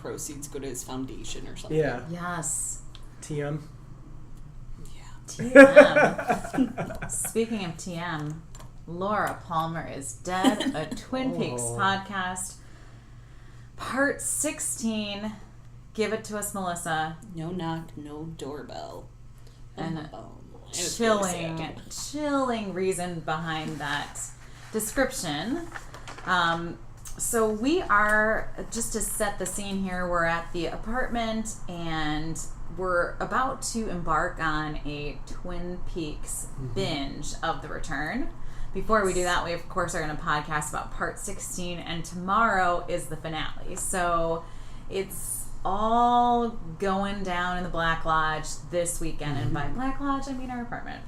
proceeds go to his foundation or something. Yeah. Yes. TM. TM. Speaking of TM, Laura Palmer is dead. A Twin Peaks podcast. Part 16. Give it to us, Melissa. No knock, no doorbell. And It's chilling reason behind that description. So we are, just to set the scene here, we're at the apartment and we're about to embark on a Twin Peaks binge of The Return. Before we do that, we of course are going to podcast about part 16, and tomorrow is the finale. So it's all going down in the Black Lodge this weekend, and by Black Lodge I mean our apartment.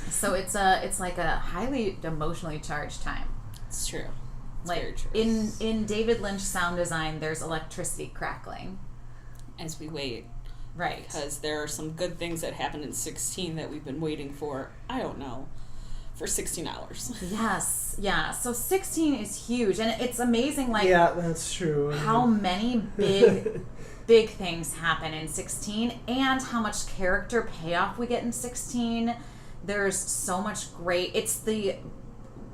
So it's like a highly emotionally charged time. It's true. It's like very true. in David Lynch sound design, there's electricity crackling as we wait. Right. Because there are some good things that happened in 16 that we've been waiting for, I don't know, for 16 hours. Yes. Yeah. So 16 is huge. And it's amazing, like... Yeah, that's true. How many big things happen in 16 and how much character payoff we get in 16. There's so much great... It's the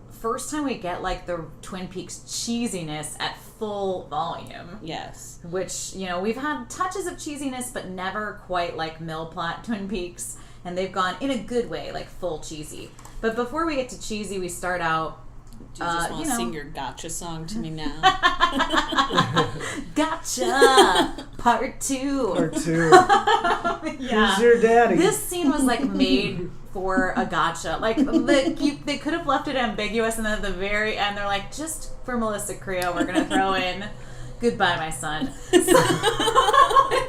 first time we get, like, the Twin Peaks cheesiness at full volume. Yes. Which, you know, we've had touches of cheesiness, but never quite like mill plot Twin Peaks. And they've gone in a good way, like full cheesy. But before we get to cheesy, we start out... Do you just want to sing your gotcha song to me now? Gotcha! Part 2. Part 2. Yeah. Who's your daddy? This scene was like made for a gotcha. Like they could have left it ambiguous, and then at the very end they're like, just for Melissa Creo, we're gonna throw in "Goodbye, my son." So,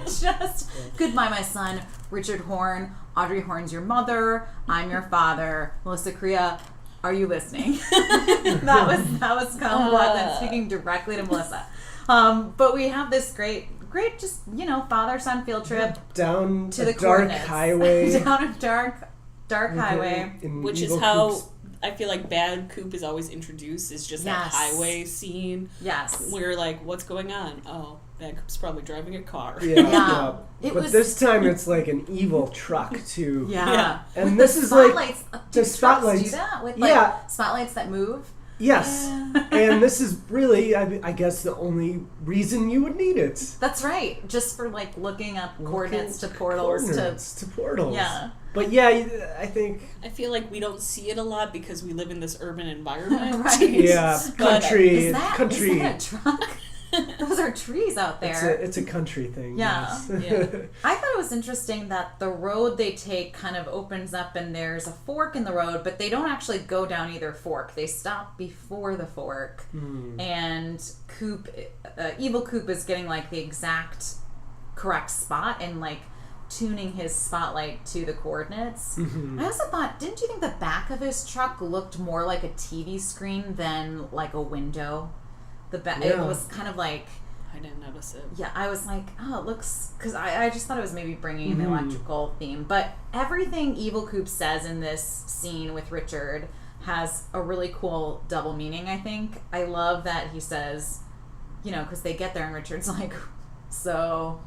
just goodbye, my son. Richard Horne, Audrey Horne's your mother. I'm your father. Melissa Creo, are you listening? that was Colin speaking directly to Melissa. But we have this great just, you know, father-son field trip down to the dark highway. Down a dark highway. Which is how I feel like Bad Coop is always introduced, is just that Yes. highway scene. Yes. Where you're like, what's going on? Oh, Bad Coop's probably driving a car. Yeah. It But was, this time it's like an evil truck too. Yeah. And with this the is like spotlights. the Do spotlights. trucks do that with like spotlights that move? Yes. Yeah. And this is really, I guess, the only reason you would need it. That's right. Just for like looking up coordinates to portals. To portals. Yeah. But yeah, I think... I feel like we don't see it a lot because we live in this urban environment. Right. Yeah, country. Is that a truck? Those are trees out there. It's a country thing. Yeah. Yes. Yeah. I thought it was interesting that the road they take kind of opens up and there's a fork in the road, but they don't actually go down either fork. They stop before the fork. And Coop, Evil Coop is getting like the exact correct spot and like tuning his spotlight to the coordinates. I also thought, didn't you think the back of his truck looked more like a TV screen than like a window? It was kind of like... I didn't notice it. Yeah, I was like, oh, it looks... Because I just thought it was maybe bringing in the electrical theme. But everything Evil Coop says in this scene with Richard has a really cool double meaning, I think. I love that he says, you know, because they get there and Richard's like, so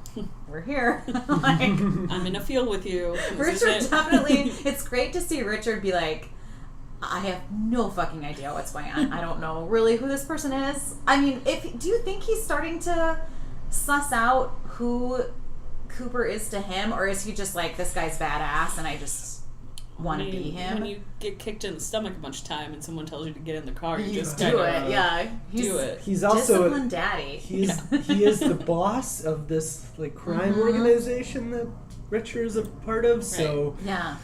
we're here. Like, I'm in a field with you. Richard definitely... It's great to see Richard be like, I have no fucking idea what's going on. I don't know really who this person is. I mean, do you think he's starting to suss out who Cooper is to him, or is he just like, this guy's badass and I just want to be him? When you get kicked in the stomach a bunch of time and someone tells you to get in the car, you just do it. Yeah, do it. He's also disciplined daddy. He is the boss of this like crime organization that Richard is a part of. So yeah,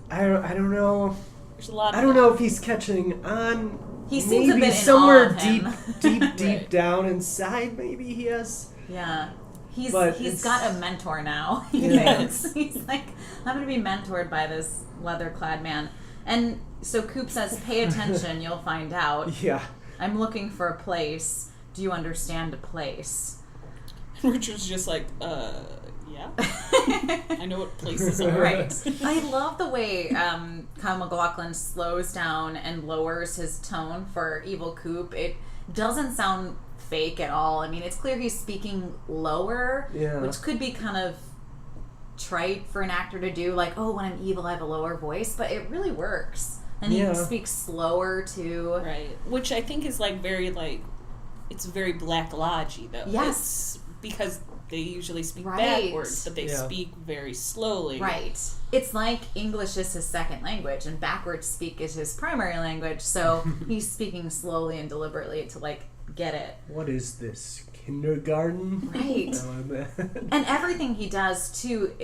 I don't know. There's a lot. I don't know if he's catching on. He seems maybe a bit somewhere in awe of him. deep down inside. Maybe he has. Yeah. He's got a mentor now. Yes. He's like, I'm going to be mentored by this leather-clad man. And so Coop says, pay attention, you'll find out. Yeah. I'm looking for a place. Do you understand a place? Richard's just like, yeah. I know what places are. Right. I love the way Kyle MacLachlan slows down and lowers his tone for Evil Coop. It doesn't sound fake at all. I mean, it's clear he's speaking lower, which could be kind of trite for an actor to do, like, oh, when I'm evil I have a lower voice, but it really works. And he speaks slower too. Right. Which I think is like very like, it's very Black Lodge-y though. Yes. It's because they usually speak backwards, but they speak very slowly. Right. It's like English is his second language and backwards speak is his primary language, so he's speaking slowly and deliberately to like get it. What is this? Kindergarten? Right. And everything he does too,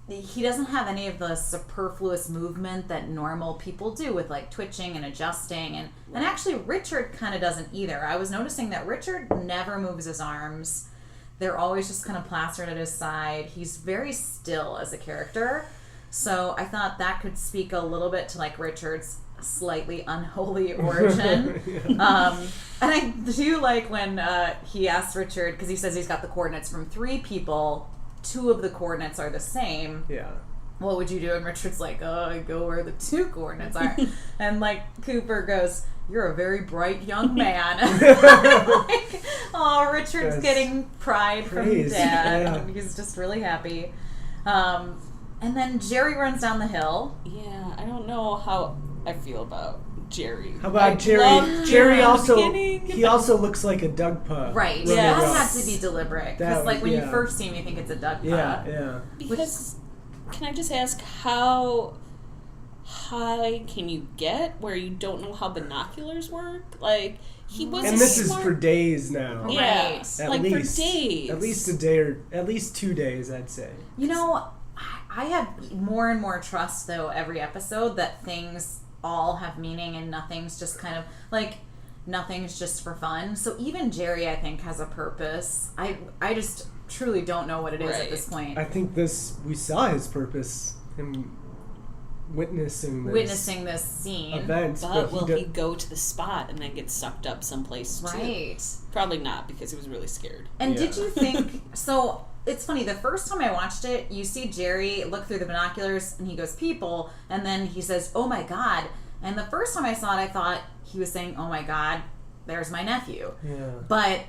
he doesn't have any of the superfluous movement that normal people do with like twitching and adjusting, and actually Richard kind of doesn't either. I was noticing that Richard never moves his arms. They're always just kind of plastered at his side. He's very still as a character. So I thought that could speak a little bit to like Richard's slightly unholy origin. And I do like when he asks Richard, because he says he's got the coordinates from 3 people, 2 of the coordinates are the same. Yeah. What would you do? And Richard's like, oh, I go where the 2 coordinates are. And like Cooper goes, you're a very bright young man. Like, oh, Richard's getting pride from Dad. Yeah. He's just really happy. And then Jerry runs down the hill. Yeah, I don't know how I feel about Jerry. How about Jerry? Jerry also, he also looks like a Doug pup. Right. Yeah. That had to be deliberate. Because like when you first see him, you think it's a Doug pup. Yeah. Because, can I just ask, how high can you get where you don't know how binoculars work? Like, he was and this is for days now. Yeah. Right. At like least, for days. At least a day or at least 2 days, I'd say. You know, I have more and more trust, though, every episode that things all have meaning and nothing's just kind of, like, nothing's just for fun. So even Jerry, I think, has a purpose. I just truly don't know what it is at this point. I think we saw his purpose, him witnessing this scene. Event. But will he go to the spot and then get sucked up someplace too? Right. Probably not, because he was really scared. And did you think, so it's funny, the first time I watched it, you see Jerry look through the binoculars and he goes, people, and then he says, oh my God. And the first time I saw it, I thought he was saying, oh my God, there's my nephew. Yeah. But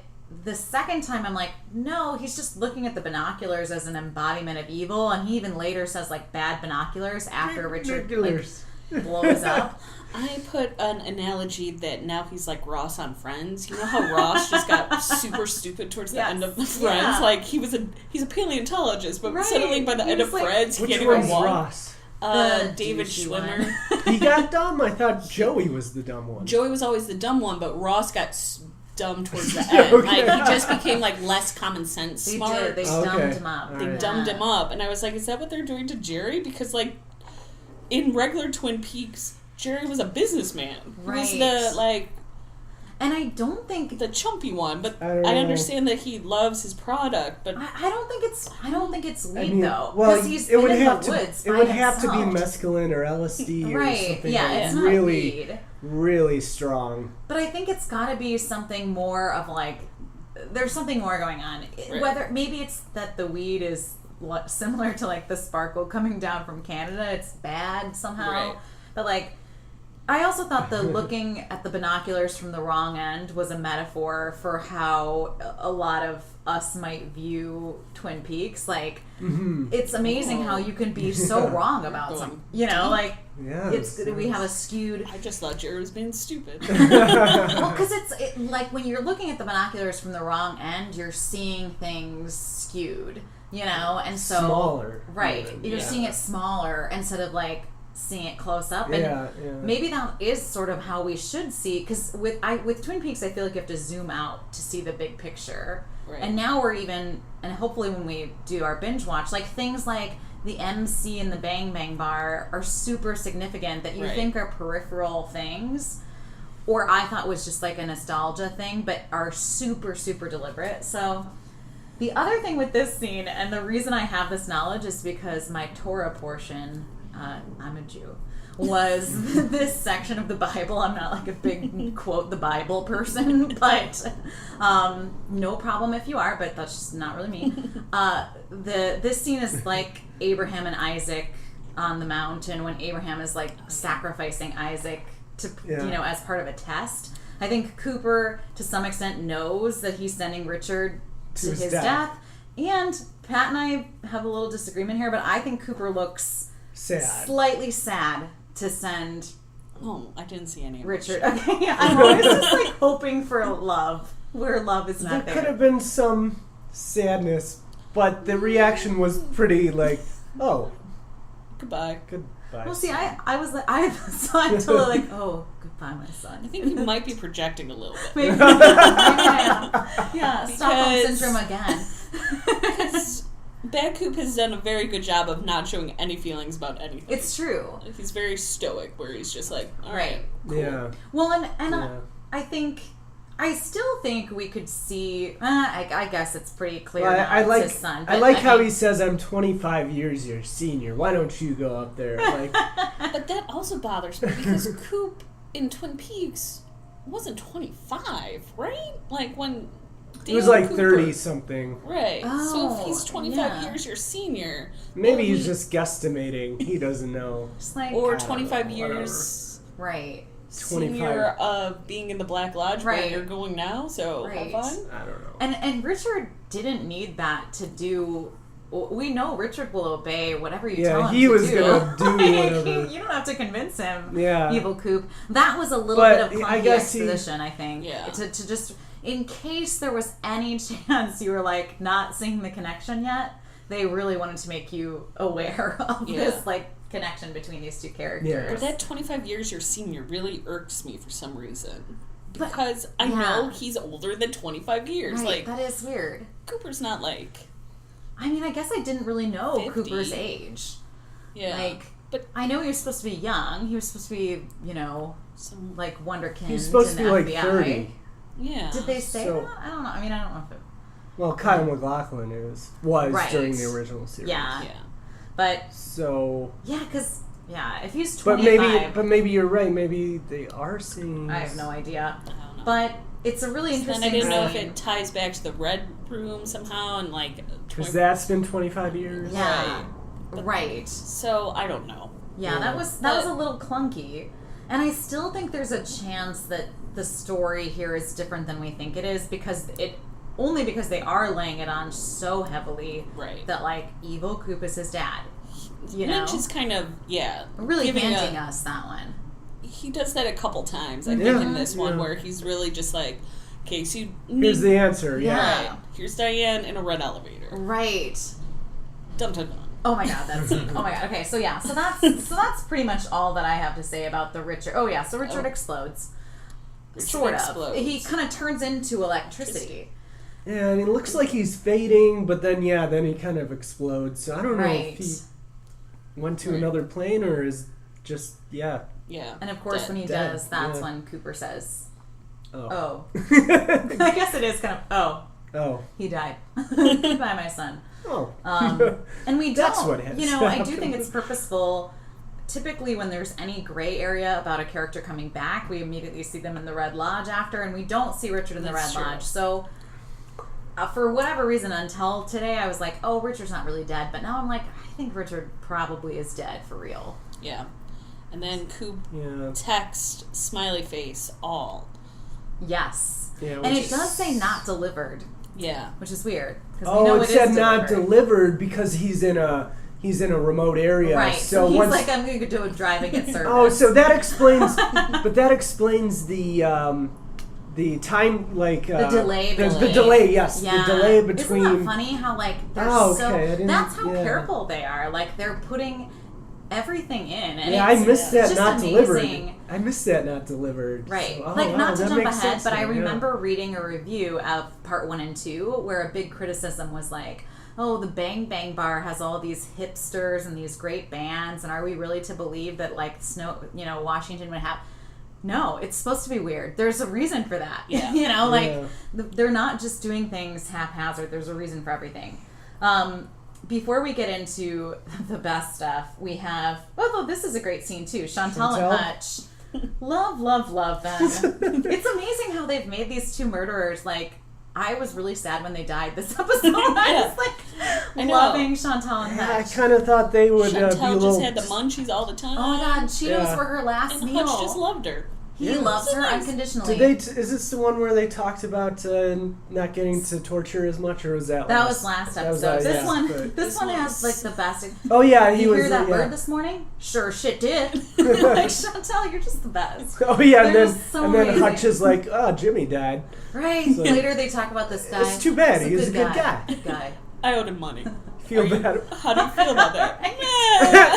the second time I'm like, no, he's just looking at the binoculars as an embodiment of evil. And he even later says like bad binoculars after Richard like, blows up. I put an analogy that now he's like Ross on Friends. You know how Ross just got super stupid towards the end of the Friends? Yeah. Like he's a paleontologist, but suddenly by the end of Friends, he can't even walk. Ross? David Schwimmer. He got dumb? I thought Joey was the dumb one. Joey was always the dumb one, but Ross got dumb towards the end. Okay. Like, he just became like less common sense smart. They dumbed him up. They dumbed him up. And I was like, is that what they're doing to Jerry? Because like in regular Twin Peaks, Jerry was a businessman. Right. He was the like, and I don't think the chumpy one, but I understand that he loves his product. But I don't think it's weed though. Well, he's it would in have the to. woods It would have to be mescaline or LSD or right. something. Yeah, like it's really, not weed. Really strong. But I think it's got to be something more of like, there's something more going on. Right. Whether maybe it's that the weed is similar to like the sparkle coming down from Canada. It's bad somehow. Right. But like, I also thought the looking at the binoculars from the wrong end was a metaphor for how a lot of us might view Twin Peaks. Like, it's amazing how you can be so wrong about something. You know, like, we have a skewed... I just thought Jerry was being stupid. Well, because like, when you're looking at the binoculars from the wrong end, you're seeing things skewed, you know? And so... Smaller. Right. You're seeing it smaller instead of, like, seeing it close up, and maybe that is sort of how we should see, because with Twin Peaks I feel like you have to zoom out to see the big picture, and now we're even, and hopefully when we do our binge watch, like things like the MC and the Bang Bang Bar are super significant that you think are peripheral things, or I thought was just like a nostalgia thing, but are super, super deliberate. So the other thing with this scene, and the reason I have this knowledge is because my Torah portion, I'm a Jew, was this section of the Bible. I'm not like a big quote the Bible person, but no problem if you are, but that's just not really me. This scene is like Abraham and Isaac on the mountain when Abraham is like sacrificing Isaac to, you know, as part of a test. I think Cooper, to some extent, knows that he's sending Richard to his death. And Pat and I have a little disagreement here, but I think Cooper looks slightly sad to send I didn't see any of Richard. Okay, I'm always just like hoping for love where love is not there. There could have been some sadness, but the reaction was pretty like, oh, goodbye. Well, see, I was like, I'm totally like, oh, goodbye, my son. I think you might be projecting a little bit. Maybe I am. Yeah, Stockholm Syndrome again. Because Bad Coop has done a very good job of not showing any feelings about anything. It's true. He's very stoic, where he's just like, all right, cool. Yeah. Well, and I still think we could see. I guess it's pretty clear now it's his son. I like how he says, "I'm 25 years your senior. Why don't you go up there?" Like, but that also bothers me because Coop in Twin Peaks wasn't 25, right? Like when he was like 30 something. Right. Oh, so if he's 25 years your senior, maybe he's just guesstimating. He doesn't know. Or 25 years. Right. Senior of being in the Black Lodge where you're going now, so have fun. I don't know. And Richard didn't need that to do. We know Richard will obey whatever you tell him to do. Yeah, he was gonna do whatever. You don't have to convince him. Yeah. Evil Coop. That was a little bit of clunky exposition, I think. Yeah. To just in case there was any chance you were like not seeing the connection yet, they really wanted to make you aware of this like connection between these two characters. Yeah. But that 25 years your senior really irks me for some reason. Because I know he's older than 25 years. Right, like that is weird. Cooper's not like... I mean, I guess I didn't really know 50. Cooper's age. Yeah. But I know he was supposed to be young. He was supposed to be, some like wonderkind. He was supposed to be like FBI. 30. Yeah. Did they say that? I don't know. I mean, I don't know if it... Well, Kyle MacLachlan was during the original series. Yeah. But... So... Yeah, because... Yeah, if he's 25... But maybe you're right. Maybe they are seeing... I have no idea. I don't know. But it's a really interesting And I didn't know if it ties back to the Red Room somehow and like... Because that's been 25 years? Yeah. Right. So, I don't know. Yeah, that was a little clunky. And I still think there's a chance that the story here is different than we think it is because they are laying it on so heavily that like evil Coop is his dad. Which is kind of really handing us that one. He does that a couple times, I think, in this one where he's really just like, okay, so here's the answer. Right. Here's Diane in a red elevator. Right. Dun dun dun. Oh my god, that's oh my god. Okay, so that's pretty much all that I have to say about the Richard. Oh yeah, so Richard explodes. Sort of. Explodes. He kind of turns into electricity. Yeah, I mean, it looks like he's fading, but then he kind of explodes. So I don't know if he went to another plane or is just Yeah. And of course, when he does, that's when Cooper says, "Oh." I guess it is kind of Oh. He died. Goodbye, my son. Oh. And we don't. That's what has I do think it's purposeful. Typically, when there's any gray area about a character coming back, we immediately see them in the Red Lodge after, and we don't see Richard in the Red Lodge. So, for whatever reason, until today, I was like, oh, Richard's not really dead. But now I'm like, I think Richard probably is dead for real. Yeah. And then Coop text, smiley face, all. Yes. Yeah, and it does say not delivered. Yeah. Which is weird. Oh, it said not delivered because he's in a remote area. Right. So he's like, I'm going to go drive and get service. Oh, so that explains, but that explains the time, like... the delay. The delay, yes. Yeah. The delay between... Isn't that funny how, like, they're that's how careful they are. Like, they're putting everything in. And I missed that not amazing. Delivered. I missed that not delivered. Right. So, not to jump ahead, but I remember reading a review of part 1 and 2 where a big criticism was like, oh, the Bang Bang Bar has all these hipsters and these great bands, and are we really to believe that, like, Washington would have... No, it's supposed to be weird. There's a reason for that. Yeah. They're not just doing things haphazard. There's a reason for everything. Before we get into the best stuff, we have... Although this is a great scene, too. Chantal and Hutch. Love them. It's amazing how they've made these two murderers, like... I was really sad when they died this episode. I was like loving Chantal and Hutch. I kind of thought they would Chantal be a little... just had the munchies all the time. Oh my god, Cheetos were her last meal. And Hutch just loved her. He loves her unconditionally. Is this the one where they talked about not getting to torture as much, or was that was last episode. This one has like the best. Oh yeah, you hear that bird this morning? Sure, shit did. Like Chantel, you're just the best. Oh yeah, and then Hutch is like, oh, Jimmy died. Right. So, later they talk about this guy. It's too bad. He was a good guy. Good guy. I owed him money. Feel bad. How do you feel about that?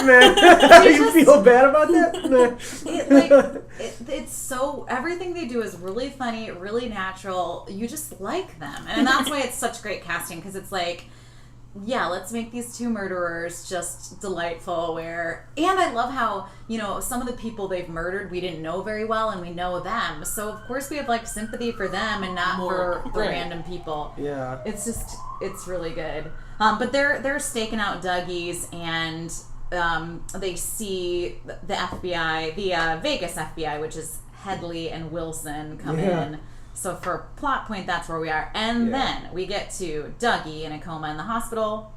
Man, how do you feel bad about that? It's so, everything they do is really funny, really natural. You just like them. And that's why it's such great casting, because it's like, yeah, let's make these two murderers just delightful. And I love how, some of the people they've murdered we didn't know very well, and we know them. So of course we have like sympathy for them and not for the random people. Yeah. It's really good. But they're staking out Dougie's, and they see the FBI, the Vegas FBI, which is Headley and Wilson, come in. So for plot point, that's where we are. And then we get to Dougie in a coma in the hospital.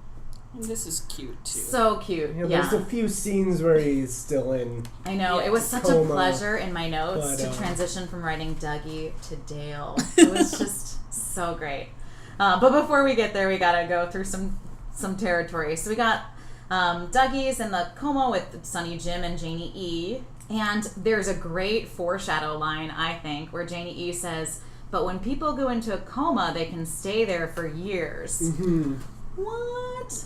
This is cute, too. So cute, There's a few scenes where he's still in. I know. It was such a pleasure in my notes to transition from writing Dougie to Dale. It was just so great. But before we get there, we gotta go through some territory. So we got Dougie's in the coma with Sonny Jim and Janey E. And there's a great foreshadow line, I think, where Janey E says, "But when people go into a coma, they can stay there for years." Mm-hmm. What?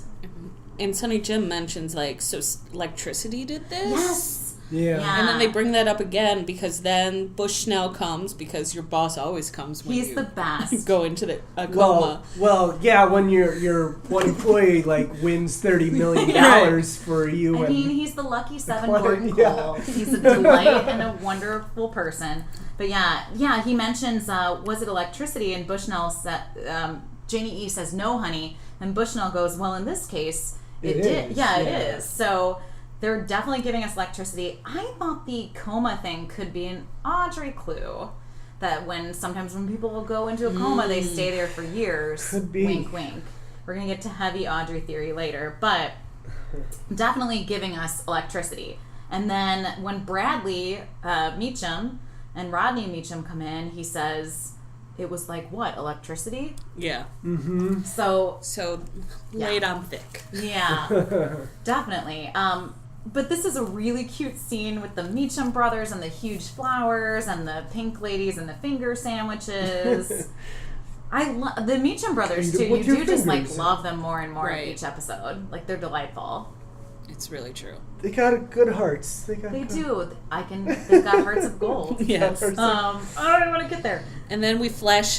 And Sonny Jim mentions, like, so electricity did this? Yes. Yeah. And then they bring that up again, because then Bushnell comes, because your boss always comes when he's the best. Go into a coma. Well, yeah, when your one employee wins $30 million for you. I mean, he's the lucky seven Gordon Cole. He's a delight and a wonderful person. But yeah, he mentions, was it electricity? And Bushnell said, Janey E says, "No, honey." And Bushnell goes, "Well, in this case, it did." Yeah, it is. So they're definitely giving us electricity. I thought the coma thing could be an Audrey clue. That sometimes when people will go into a coma, they stay there for years. Could be. Wink, wink. We're going to get to heavy Audrey theory later. But definitely giving us electricity. And then when Bradley Mitchum and Rodney Mitchum come in, he says, it was like, what, electricity? Yeah. Mm-hmm. So laid on thick. Yeah, definitely. But this is a really cute scene with the Mitchum brothers and the huge flowers and the pink ladies and the finger sandwiches. I love the Mitchum brothers too. You do just love them more and more in each episode. Like, they're delightful. It's really true. They got good hearts. They do. They've got hearts of gold. Yes. I don't even want to get there. And then we flash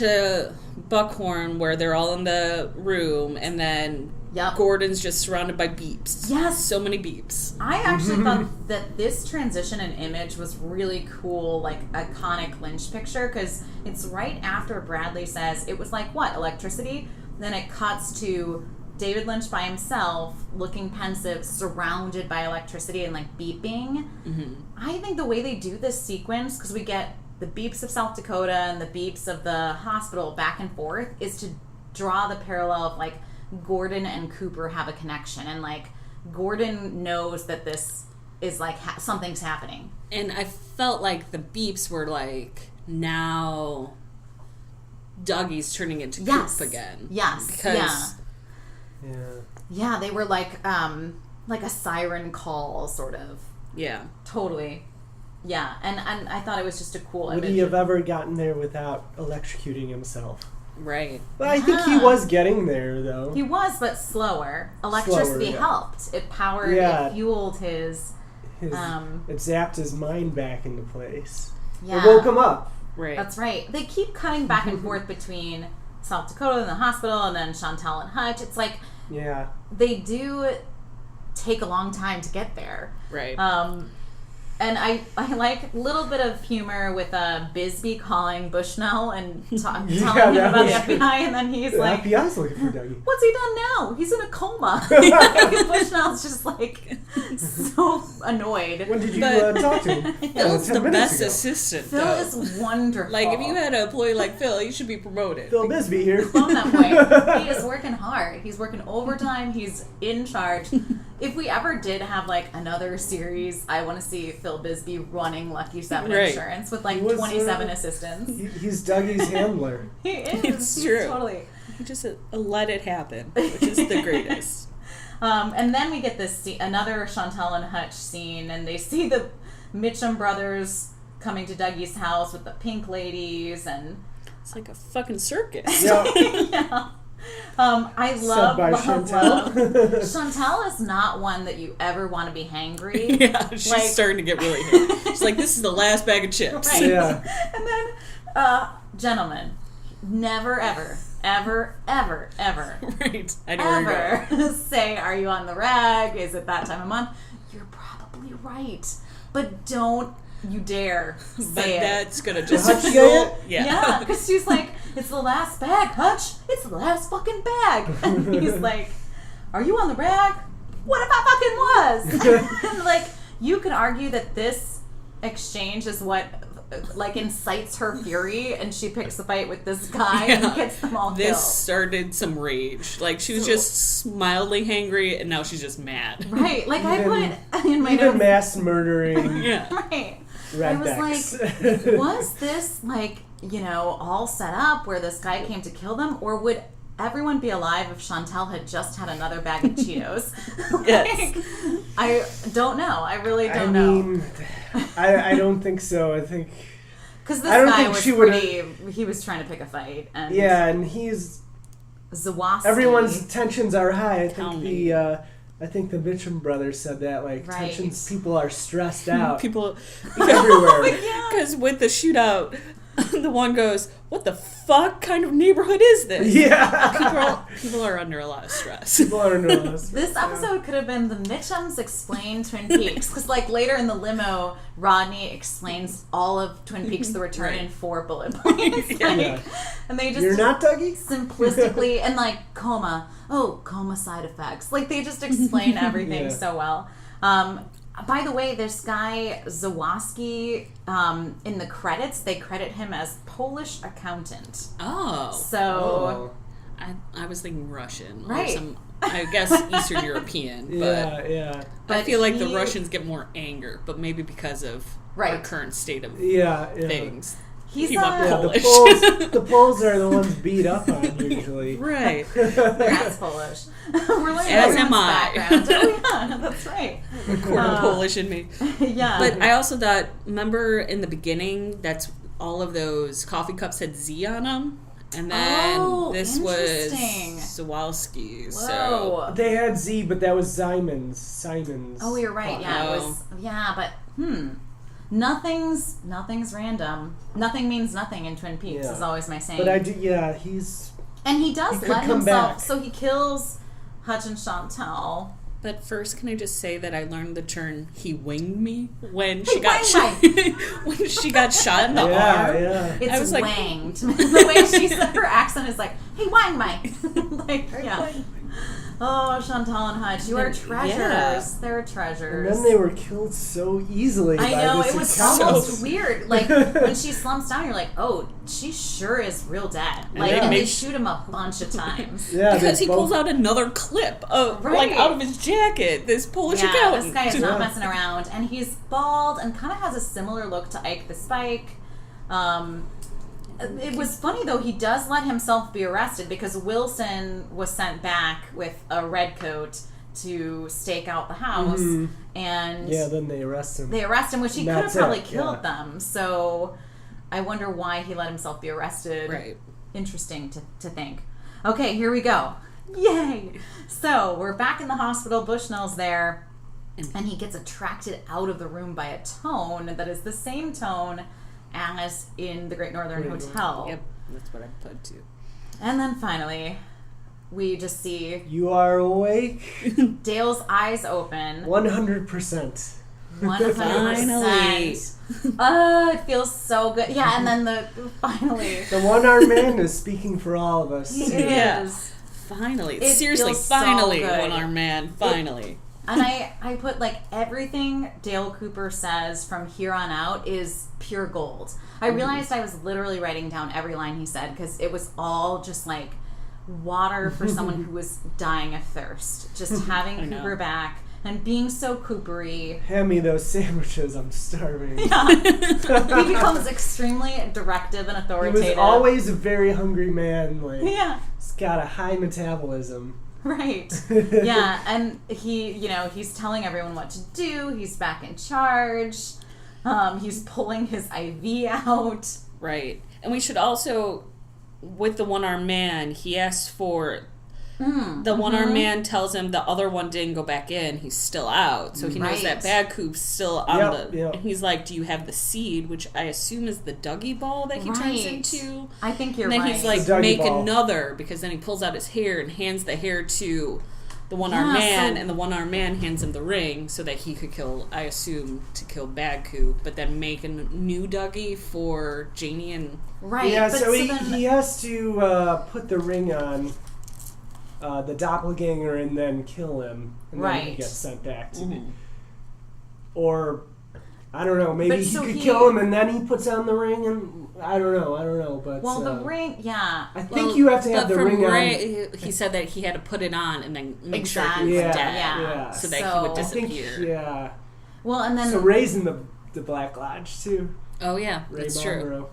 Buckhorn where they're all in the room, and then Gordon's just surrounded by beeps. Yes. So many beeps. I actually thought that this transition and image was really cool, like iconic Lynch picture, because it's right after Bradley says, it was like, what, electricity? Then it cuts to David Lynch by himself, looking pensive, surrounded by electricity and like beeping. Mm-hmm. I think the way they do this sequence, because we get the beeps of South Dakota and the beeps of the hospital back and forth, is to draw the parallel of like Gordon and Cooper have a connection, and like Gordon knows that this is like something's happening. And I felt like the beeps were like, now Dougie's turning into Coop again. Yes. Because Yeah, they were like a siren call, sort of. Yeah. Totally. Yeah, and I thought it was just a cool image. Would he have ever gotten there without electrocuting himself? Right. But I think he was getting there, though. He was, but slower. Electricity helped. It powered, it fueled his... it zapped his mind back into place. Yeah. It woke him up. Right. That's right. They keep cutting back and forth between South Dakota and the hospital, and then Chantel and Hutch. It's like... Yeah. They do take a long time to get there. Right. And I like a little bit of humor with Bisbee calling Bushnell and telling him about the FBI, and then he's like, the FBI's looking for Dougie. What's he done now? He's in a coma. Bushnell's just like so annoyed. When did you talk to him? Phil's the best assistant. Phil is wonderful. Like, if you had an employee like Phil, you should be promoted. Phil Bisbee here. Clone that way. He is working hard. He's working overtime. He's in charge. If we ever did have, like, another series, I want to see Phil Bisbee running Lucky 7 Insurance with, like, 27 assistants. He's Dougie's handler. He is. It's true. Totally. He just let it happen, which is the greatest. And then we get this another Chantal and Hutch scene, and they see the Mitchum brothers coming to Dougie's house with the pink ladies, and... It's like a fucking circus. Yeah. yeah. I love Chantal. Chantal is not one that you ever want to be hangry. Yeah, she's starting to get really hangry. She's like, this is the last bag of chips. Right. Yeah. And then, gentlemen, never, ever, ever, ever, ever, right. I know where you're ever say, are you on the rag? Is it that time of month? You're probably right. But don't you dare say it. That's gonna just feel... Yeah, because she's like, it's the last bag, Hutch. It's the last fucking bag. And he's like, are you on the rag? What if I fucking was? And like, you could argue that this exchange is what like incites her fury, and she picks a fight with this guy and gets them all killed. This started some rage. Like, she was just mildly hangry, and now she's just mad. Right. Like, I put in my even notes. mass murdering. Right. I was like, was this, like, you know, all set up where this guy came to kill them? Or would everyone be alive if Chantal had just had another bag of Cheetos? Yes. I don't know. I really don't know. I don't think so. I think... Because this guy was pretty... He was trying to pick a fight. And yeah, and he's... Zawoski. Everyone's tensions are high. I think the Mitchum brothers said that, like, tensions, people are stressed out. People everywhere. Because with the shootout, the one goes, what the fuck kind of neighborhood is this? Yeah. People are under a lot of stress. This episode could have been the Mitchums explain Twin Peaks. Because, like, later in the limo, Rodney explains all of Twin Peaks The Return in 4 bullet points. And they just... You're not Dougie? Simplistically, and, like, coma side effects. Like, they just explain everything so well. By the way, this guy, Zawoski, in the credits, they credit him as Polish accountant. Oh. So... I was thinking Russian. Right. Or some, I guess Eastern European. But I feel like the Russians get more anger, but maybe because of our current state of things. He's Polish. The Poles are the ones beat up on usually. Right. That's Polish. We're learning as am I. Background. Oh yeah, that's right. The quarter Polish in me. Yeah. But I also thought, remember in the beginning, that's all of those coffee cups had Z on them? And then this was Zawalski's. So they had Z, but that was Simon's. Oh, you're right. Yeah, it was. Yeah, but nothing's random. Nothing means nothing in Twin Peaks is always my saying. But he's and he does let himself. Back. So he kills Hutch and Chantal. But first, can I just say that I learned the term "he winged me" when she got shot. When she got shot in the arm. Yeah. It's I was wanged. Like, the way she said her accent is like, "Hey, wang me." Like, yeah. Oh, Chantal and Hutch, you are treasures. Yeah. They're treasures. And then they were killed so easily. I know, it was almost weird. Like, when she slumps down, you're like, oh, she sure is real dead. Like, and they shoot him a bunch of times. Because he pulls out another clip of, like, out of his jacket. This Polish accountant. This guy is not messing around. And he's bald and kind of has a similar look to Ike the Spike. It was funny, though, he does let himself be arrested because Wilson was sent back with a red coat to stake out the house. Mm-hmm. And then they arrest him. Which he could have probably killed them. So I wonder why he let himself be arrested. Right. Interesting to think. Okay, here we go. Yay! So we're back in the hospital. Bushnell's there. And he gets attracted out of the room by a tone that is the same tone as in the Great Northern Hotel. Yep, that's what I put too. And then finally, we just see... You are awake. Dale's eyes open. 100%. 100%. Oh, it feels so good. Yeah, and then finally... The one-armed man is speaking for all of us. He is. Finally. Seriously, finally, one-armed man. Finally. And I put, like, everything Dale Cooper says from here on out is pure gold. I realized I was literally writing down every line he said because it was all just, like, water for someone who was dying of thirst. Just having Cooper back and being so Coopery. Hand me those sandwiches, I'm starving. Yeah. He becomes extremely directive and authoritative. He was always a very hungry man. Like, yeah. He's got a high metabolism. Right. Yeah, and he's telling everyone what to do. He's back in charge. He's pulling his IV out. Right. And we should also, with the one-armed man, he asks for... The one-armed man tells him the other one didn't go back in. He's still out. So he knows that Bad Coop's still on And he's like, do you have the seed? Which I assume is the Dougie ball that he turns into. I think you're right. And then he's like, make another. Because then he pulls out his hair and hands the hair to the one-armed man. And the one-armed man hands him the ring so that he could kill, I assume, to kill Bad Coop. But then make a new Dougie for Janey and... Right. Yeah, so he has to put the ring on... the doppelganger and then kill him, and then he gets sent back to me. Or I don't know, maybe he could kill him and then he puts on the ring, and I don't know. But the ring, I think you have to have the ring on. He said that he had to put it on and then make sure he was dead, so that he would disappear. Well, and then Ray's in the Black Lodge too. Oh yeah, Ray that's Monroe. true.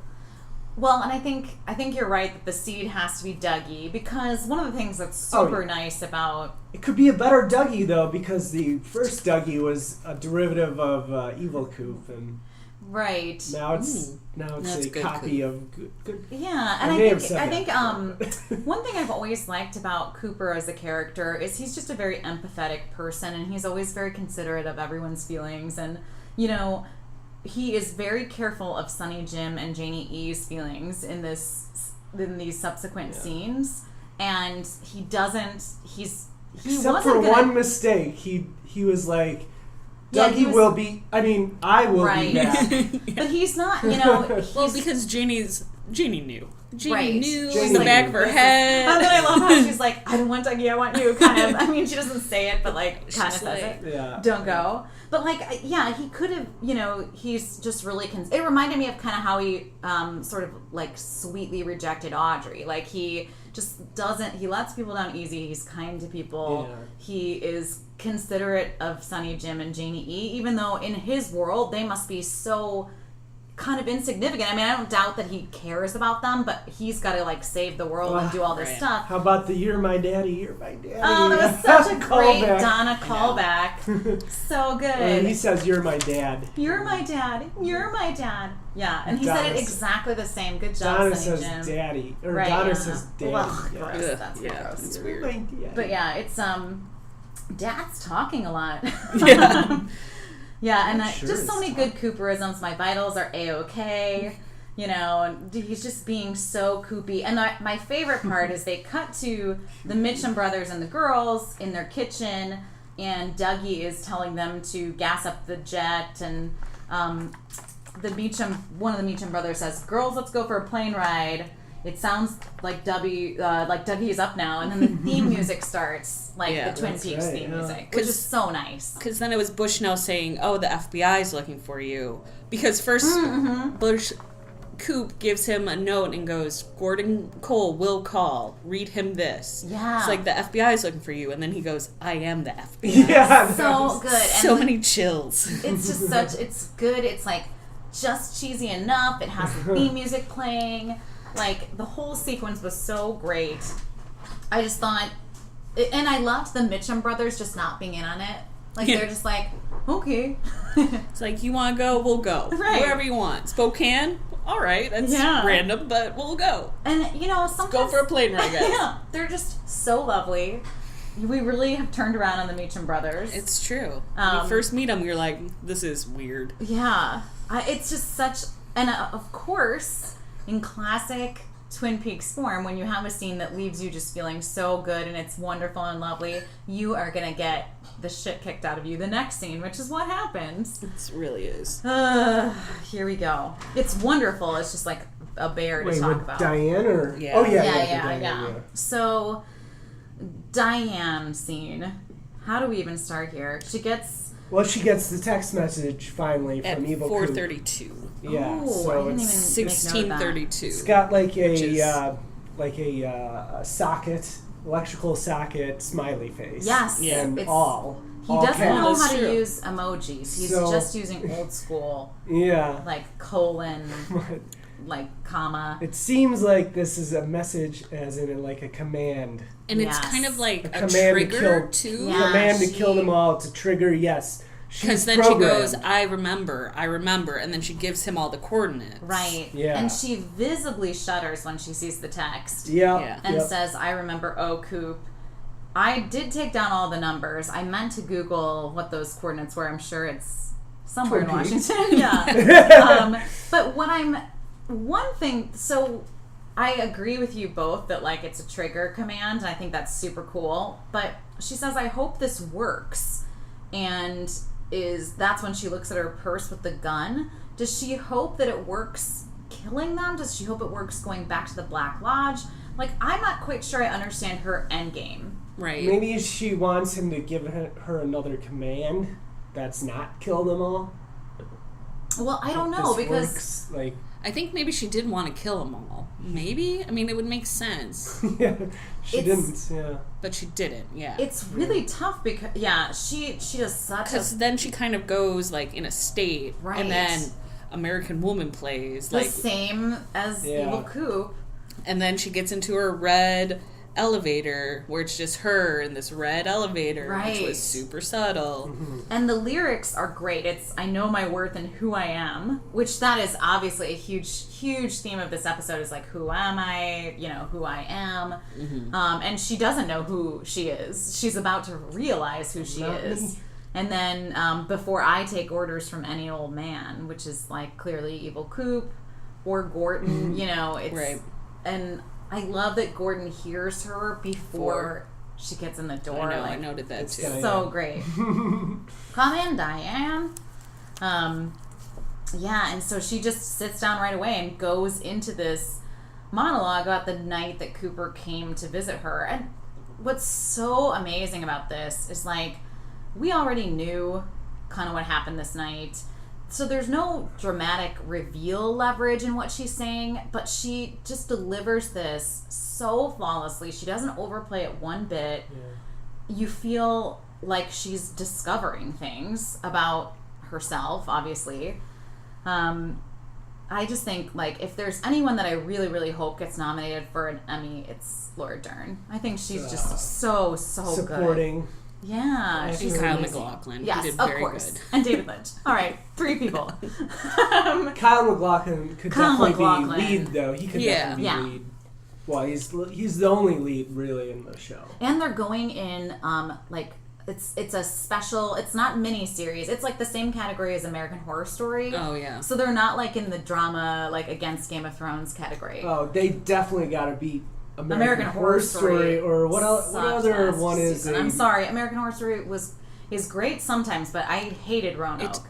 Well, and I think you're right that the seed has to be Dougie, because one of the things that's super nice about... It could be a better Dougie, though, because the first Dougie was a derivative of Evil Coop, and right now it's a copy Coop. Of good. Yeah, and I think one thing I've always liked about Cooper as a character is he's just a very empathetic person, and he's always very considerate of everyone's feelings, and he is very careful of Sonny Jim and Janey E's feelings in these subsequent scenes, and he doesn't. Except for one mistake, he was like, Dougie will be. I mean, I will be back. But he's not. Well, because Janey knew. Janey knew in the back of her head. And then I love how she's like, I don't want Dougie, I want you. Kind of. I mean, she doesn't say it, but kind of says it. Yeah. Don't go. But he could have. He's just really. It reminded me of kind of how he sort of sweetly rejected Audrey. Like he just doesn't. He lets people down easy. He's kind to people. Yeah. He is considerate of Sonny Jim and Janey E. Even though in his world they must be so kind of insignificant. I mean, I don't doubt that he cares about them, but he's got to save the world and do all this stuff. How about the "You're my daddy, you're my daddy"? Oh, that was such a great Donna callback. So good. And he says, "You're my dad." You're my dad. You're my dad. Yeah, and he said it exactly the same. Good job, Donna Sonny says Jim. "daddy," or Donna says "daddy." Well, gross. That's gross. It's weird. But yeah, it's Dad's talking a lot. Yeah. Yeah, and just so many good Cooperisms. My vitals are A-okay. And he's just being so Coopy. And my favorite part is they cut to the Mitchum brothers and the girls in their kitchen, and Dougie is telling them to gas up the jet, and one of the Mitchum brothers says, "Girls, let's go for a plane ride. It sounds like Dougie is up now," and then the theme music starts, the Twin Peaks theme music, which is so nice. Because then it was Bushnell saying, "Oh, the FBI is looking for you." Because first, Coop gives him a note and goes, "Gordon Cole will call. Read him this." Yeah, it's like the FBI is looking for you, and then he goes, "I am the FBI." Yeah, so good. So many chills. It's just it's good. It's just cheesy enough. It has the theme music playing. The whole sequence was so great. I just thought, and I loved the Mitchum brothers just not being in on it. They're just okay. It's you want to go, we'll go. Right. Wherever you want. Spokane? All right. That's random, but we'll go. And, sometimes... Go for a plane ride, guys. Yeah. They're just so lovely. We really have turned around on the Mitchum brothers. It's true. When you first meet them, you're like, this is weird. Yeah. It's just such... And, of course... In classic Twin Peaks form, when you have a scene that leaves you just feeling so good and it's wonderful and lovely, you are going to get the shit kicked out of you the next scene, which is what happens. It really is. Here we go. It's wonderful. It's just a bear to talk about. Diane or... Yeah. Oh, yeah. Yeah. So, Diane scene. How do we even start here? She gets the text message finally from at Evil 4:32. Yeah, so it's 16:32. It's got a socket electrical socket smiley face. Yes. Yeah. And He all doesn't know caps. how to True. use emojis. He's just using old school, Yeah. like colon, like comma. It seems like this is a message as in like a command. And it's Yes. kind of like a command trigger, to kill, too. Yeah, command to she- kill them all, to trigger, yes. Because then she goes, I remember, and then she gives him all the coordinates. Right. Yeah. And she visibly shudders when she sees the text. Yeah. And says, I remember, oh, Coop. I did take down all the numbers. I meant to Google what those coordinates were. I'm sure it's somewhere in Washington. Yeah. But one thing, so I agree with you both that, like, it's a trigger command, and I think that's super cool. But she says, I hope this works. And that's when she looks at her purse with the gun. Does she hope that it works killing them? Does she hope it works going back to the Black Lodge? Like, I'm not quite sure I understand her end game. Right. Maybe she wants him to give her another command that's not kill them all. Well, I don't know, This because works, like, I think maybe she did want to kill them all. Maybe? I mean, it would make sense. yeah, she It's- didn't. Yeah, But she didn't, yeah. it's really tough because, she does such a... Because then she kind of goes, like, in a state. Right. And then American Woman plays. the Like, same as Yeah. Evil Coop. and then she gets into her red elevator where it's just her in this red elevator, which Right. was super subtle. And the lyrics are great. It's I know my worth and who I am, which that is obviously a huge theme of this episode is like, who am I? You know, who I am. And she doesn't know who she is. She's about to realize who she Not is. me. And then before I take orders from any old man, which is like clearly Evil Coop or Gordon, you know, it's Right. and I love that Gordon hears her before she gets in the door. I know, like, I noted that it's too. Diane. so great. Come in, Diane. Yeah, and so she just sits down right away and goes into this monologue about the night that Cooper came to visit her. And what's so amazing about this is, like, we already knew kind of what happened this night. So there's no dramatic reveal leverage in what she's saying, but she just delivers this so flawlessly. She doesn't overplay it one bit. yeah. You feel like she's discovering things about herself, obviously. I just think, like, if there's anyone that I really, really hope gets nominated for an Emmy, it's Laura Dern. I think she's just so good. Supporting. Yeah, And she's Kyle amazing. MacLachlan. Yes, He did of very course. good. And David Lynch. All right, 3 people. Kyle MacLachlan could Kyle definitely MacLachlan. be lead, though. He could definitely Yeah. be lead. Well, he's the only lead really in the show. And they're going in, like, it's a special, it's not mini-series. It's like the same category as American Horror Story. Oh, yeah. So they're not like in the drama, like against Game of Thrones category. Oh, they definitely got to beat American Horror Story. Or what else? What Such other last one is? season. I'm sorry, American Horror Story is great sometimes, but I hated Roanoke.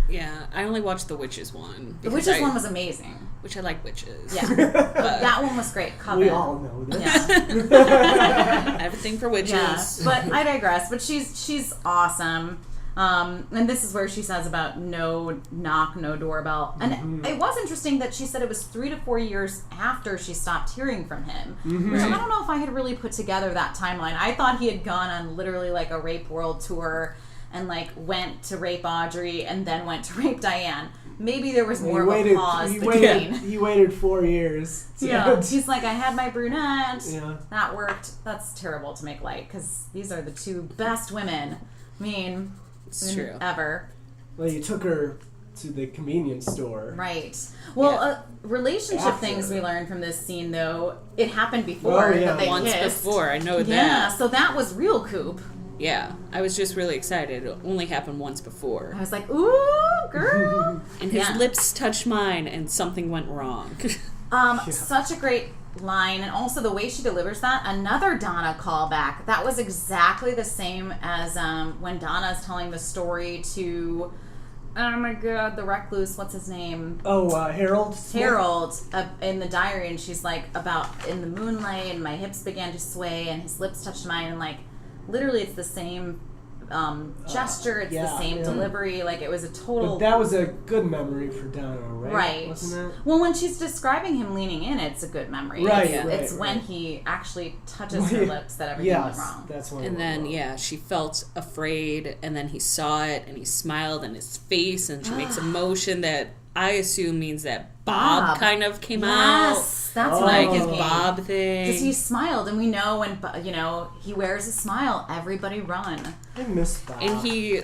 Yeah, I only watched the Witches one. The because Witches one was amazing. Which I like witches. Yeah, but that one was great. Coven. We all know this. Yeah. Everything for witches. Yeah, but I digress. But she's awesome. And this is where she says about no knock, no doorbell. And it was interesting that she said it was 3 to 4 years after she stopped hearing from him. Which I don't know if I had really put together that timeline. I thought he had gone on literally like a Rape World tour and like went to rape Audrey and then went to rape Diane. Maybe there was more of a pause between. He waited 4 years. Yeah, he's like, I had my brunette. Yeah. That worked. That's terrible to make light because these are the 2 best women. I mean, It's true. ever. Well, you took her to the convenience store. Right. Well, Yeah. Relationship After. things we learned from this scene, though, it happened before Oh, yeah. that they Once kissed. before, I know Yeah, that. so that was real Coop. Yeah, I was just really excited. It only happened once before. I was like, ooh, girl. And his Yeah. lips touched mine and something went wrong. Such a great line, and also the way she delivers that. Another Donna callback. That was exactly the same as when Donna's telling the story to, oh my god, the recluse. What's his name? Oh, Harold. Smith? Harold in the diary, and she's like, about in the moonlight, and my hips began to sway, and his lips touched mine, and like, literally, it's the same gesture. It's the same delivery. Like, it was a total... But that was a good memory for Donna, right? Right. Wasn't it? Well, when she's describing him leaning in, it's a good memory. Right, It's when he actually touches her lips that everything went wrong. That's when and then, she felt afraid, and then he saw it, and he smiled in his face, and she makes a motion that I assume means that Bob kind of came out. Yes, that's like his Bob thing. Because he smiled, and we know when he wears a smile, everybody run. I miss Bob. And he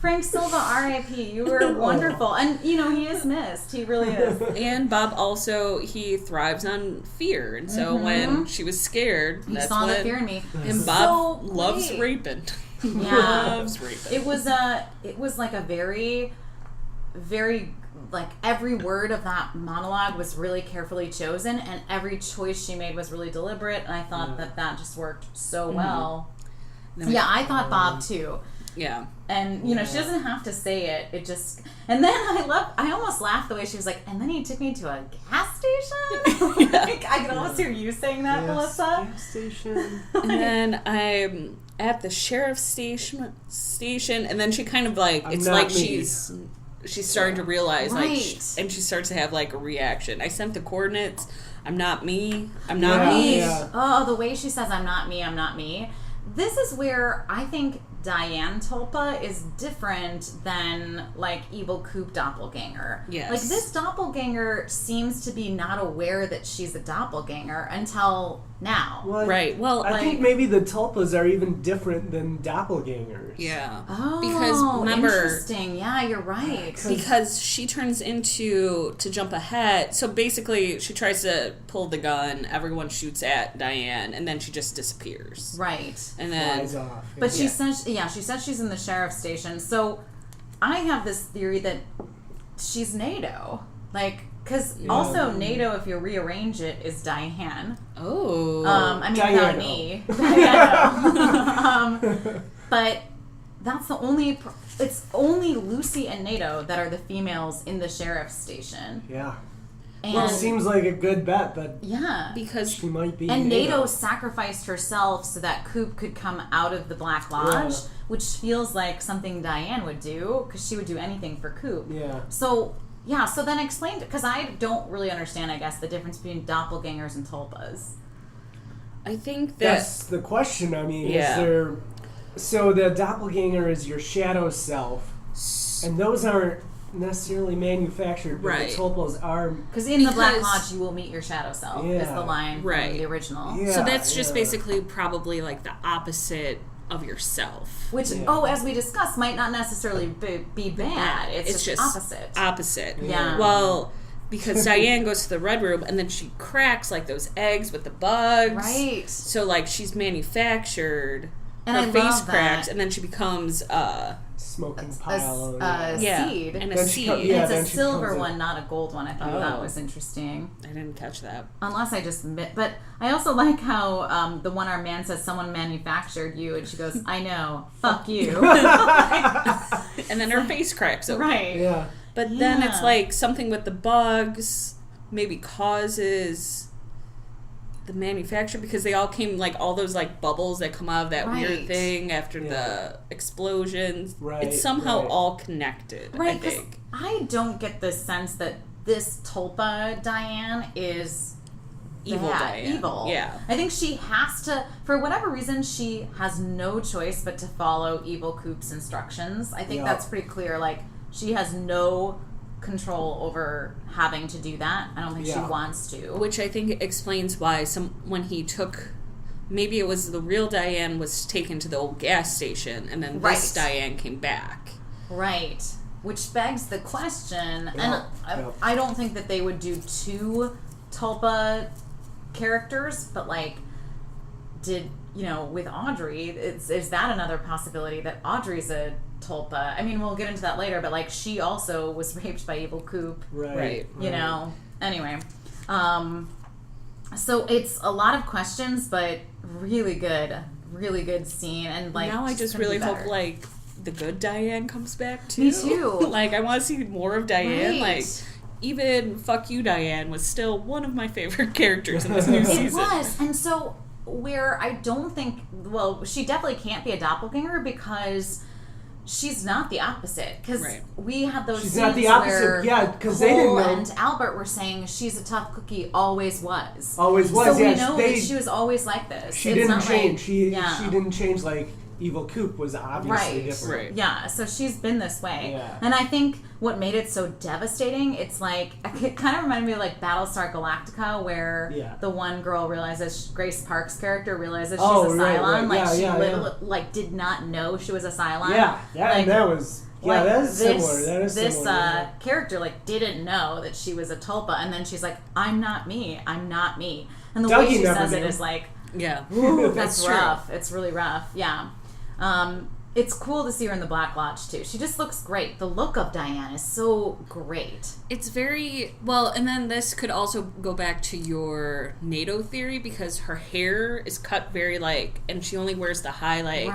Frank Silva, R.I.P. You were wonderful, and he is missed. He really is. And Bob also he thrives on fear, and so when she was scared, he saw the fear in me. And Bob loves raping. Yeah, loves raping. It was like a very, very, like, every word of that monologue was really carefully chosen, and every choice she made was really deliberate, and I thought that just worked so well. I thought Bob too. Yeah. And, she doesn't have to say it. It just... And then I almost laughed the way she was like, and then he took me to a gas station? Like, I could almost hear you saying that, Melissa. Gas station. And then I'm at the sheriff's station, and then she kind of like... It's like she's starting to realize, like... And she starts to have, like, a reaction. I sent the coordinates. I'm not me. I'm not me. Yeah. Oh, the way she says, I'm not me, I'm not me. This is where I think Diane Tulpa is different than, like, Evil Coop doppelganger. Yes. Like, this doppelganger seems to be not aware that she's a doppelganger until now. Well, right. Well, I think maybe the Tulpas are even different than doppelgangers. Yeah. Oh, because remember, interesting. Yeah, you're right. Because she turns to jump ahead. So basically, she tries to pull the gun. Everyone shoots at Diane, and then she just disappears. Right. And then flies off. But she says she's in the sheriff's station. So I have this theory that she's NATO. Like, because also NATO, if you rearrange it, is Diane. Oh. I mean, without an E. Diana. But that's the only... It's only Lucy and NATO that are the females in the sheriff's station. Yeah. And well, it seems like a good bet, but because she might be. And NATO sacrificed herself so that Coop could come out of the Black Lodge, which feels like something Diane would do, because she would do anything for Coop. Yeah. So then explain, because I don't really understand, I guess, the difference between doppelgangers and tulpas. I think that's the question. I mean, is there... So the doppelganger is your shadow self, and those aren't necessarily manufactured, but the tulpas are. Because in the Black Lodge, you will meet your shadow self, is the line from the original. Yeah, so that's just basically probably like the opposite of yourself. Which, as we discussed, might not necessarily be bad. It's just opposite. Opposite. Yeah. Well, because Diane goes to the red room and then she cracks like those eggs with the bugs. Right. So like she's manufactured. And her I face love cracks, that. and then she becomes smoking pile. Seed. And a seed. It's a silver one, not a gold one. I thought that was interesting. I didn't catch that. Unless I just... But I also like how the one-armed man says, someone manufactured you, and she goes, I know. Fuck you. And then her face cracks open. Right. Yeah. But then it's like something with the bugs maybe causes... the manufacturer, because they all came like all those like bubbles that come out of that weird thing after the explosions. Right. It's somehow all connected. Right. I think. I don't get the sense that this Tulpa Diane is evil. Diane. Evil. Yeah. I think she has to, for whatever reason, she has no choice but to follow Evil Coop's instructions. I think that's pretty clear. Like, she has no control over having to do that. I don't think she wants to. Which I think explains why when he took, maybe it was the real Diane was taken to the old gas station, and then this Diane came back. Right. Which begs the question, and I don't think that they would do two Tulpa characters, but like, with Audrey, is that another possibility that Audrey's a Tulpa? I mean, we'll get into that later, but like, she also was raped by Evil Coop. Right. You know. Anyway, so it's a lot of questions, but really good scene, and like, now I just really hope like the good Diane comes back too. Me too. Like, I want to see more of Diane. Right. Like, even Fuck You Diane was still one of my favorite characters in this new season. It was, and so where I don't think, well, she definitely can't be a doppelganger because she's not the opposite. Because we had those she's scenes not the opposite. where yeah, because they didn't know. and Albert were saying she's a tough cookie, always was. Always was, so we know that she was always like this. She didn't change. She didn't change like Evil Coop was obviously different. Right. Yeah, so she's been this way. Yeah. And I think what made it so devastating, it's like, it kind of reminded me of like Battlestar Galactica, where the one girl realizes, Grace Park's character realizes she's a Cylon. Like, she literally like, did not know she was a Cylon. Yeah, like, that was... Yeah, that is similar. That is this similar. character, like, didn't know that she was a Tulpa, and then she's like, I'm not me. I'm not me. And the Dougie way she says knew. it is like, yeah, ooh, that's rough. It's really rough. Yeah. It's cool to see her in the Black Lodge, too. She just looks great. The look of Diane is so great. It's very... Well, and then this could also go back to your NATO theory, because her hair is cut very, like... And she only wears the high, like...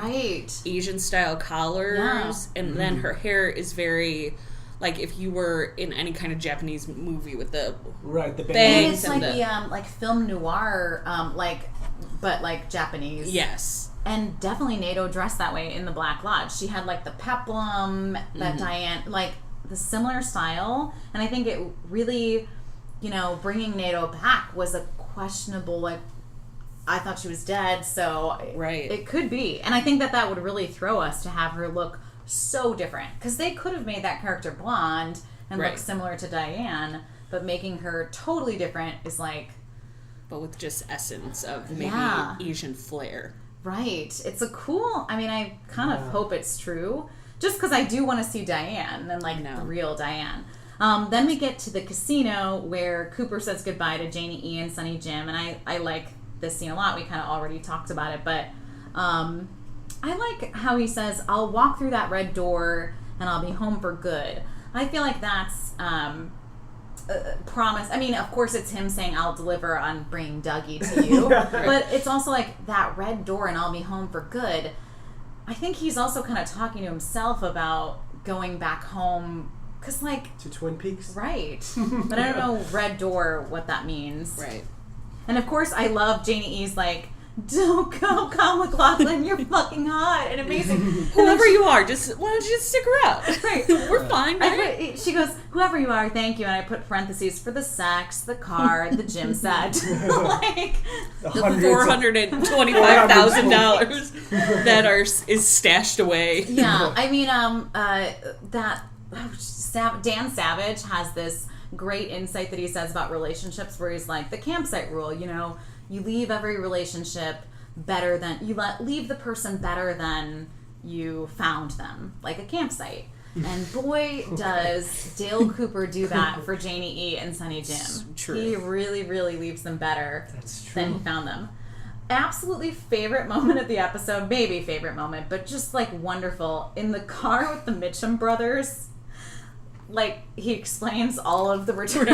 Asian-style collars. Yeah. And then her hair is very... Like, if you were in any kind of Japanese movie with the... Right, the bangs. And it's and like the like, film noir, but, like, Japanese. Yes. And definitely NATO dressed that way in the Black Lodge. She had, like, the peplum that Diane, like, the similar style. And I think it really, bringing NATO back was a questionable, like, I thought she was dead, so it could be. And I think that would really throw us to have her look so different. Because they could have made that character blonde and look similar to Diane, but making her totally different is like... But with just essence of maybe Asian flair. Right. It's a cool... I mean, I kind of hope it's true. Just because I do want to see Diane and, like, the real Diane. Then we get to the casino where Cooper says goodbye to Janey E and Sonny Jim. And I like this scene a lot. We kind of already talked about it. But I like how he says, I'll walk through that red door and I'll be home for good. I feel like that's... promise. I mean, of course it's him saying I'll deliver on bringing Dougie to you, but it's also like that red door and I'll be home for good. I think he's also kind of talking to himself about going back home, because like... To Twin Peaks? Right. But I don't know red door, what that means. Right. And of course I love Janey E's like, don't go, Kyle MacLachlan, you're fucking hot and amazing. Whoever you are, why don't you just stick around? Right. We're fine, right? She goes, whoever you are, thank you. And I put parentheses for the sex, the car, the gym set. Like, the $425,000 that is stashed away. Yeah. I mean, Dan Savage has this great insight that he says about relationships where he's like, the campsite rule, you leave every relationship better than... leave the person better than you found them. Like a campsite. And boy, does Dale Cooper do that for Janey E and Sonny Jim. True. He really, really leaves them better than he found them. Absolutely favorite moment of the episode. Maybe favorite moment, but just like wonderful. In the car with the Mitchum brothers... Like, he explains all of the return.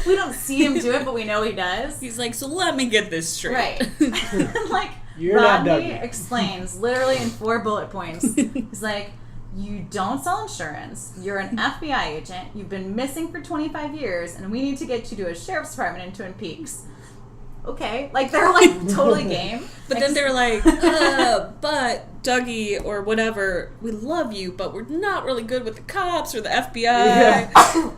We don't see him do it, but we know he does. He's like, so let me get this straight. Right. Like, You're Rodney explains, literally in 4 bullet points. He's like, you don't sell insurance. You're an FBI agent. You've been missing for 25 years, and we need to get you to a sheriff's department in Twin Peaks. Okay. Like, they're, like, totally game. But then they're like, but Dougie or whatever, we love you, but we're not really good with the cops or the FBI. Yeah.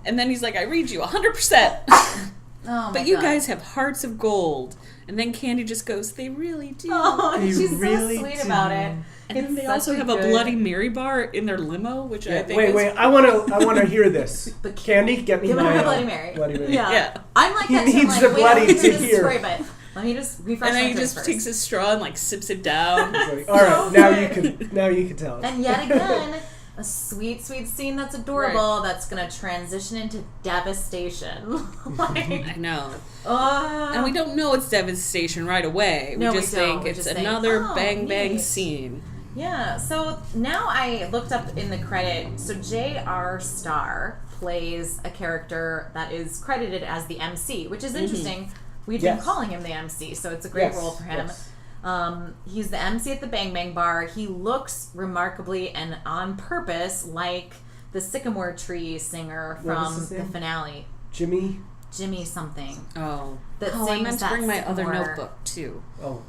And then he's like, I read you 100%. But you guys have hearts of gold. And then Candy just goes, they really do. Oh, she's really so sweet about it. And then they also have a Bloody Mary bar in their limo, which I think Wait, I want to hear this. Candy, give me my Bloody Mary. Bloody Mary. Yeah. I'm like that too. He needs the bloody to hear. Story, but let me just refresh. And then he just takes his straw and like sips it down. Like, all right, now you can tell us. And yet again, a sweet, sweet scene that's adorable. That's gonna transition into devastation. I know. And we don't know it's devastation right away. We just think it's another bang scene. Yeah, so now I looked up in the credit. So J.R. Starr plays a character that is credited as the MC, which is interesting. We've been calling him the MC, so it's a great role for him. Yes. He's the MC at the Bang Bang Bar. He looks remarkably and on purpose like the Sycamore Tree singer from the finale. Jimmy Jimmy something. Oh. That I meant to bring my other more... notebook, too. Oh.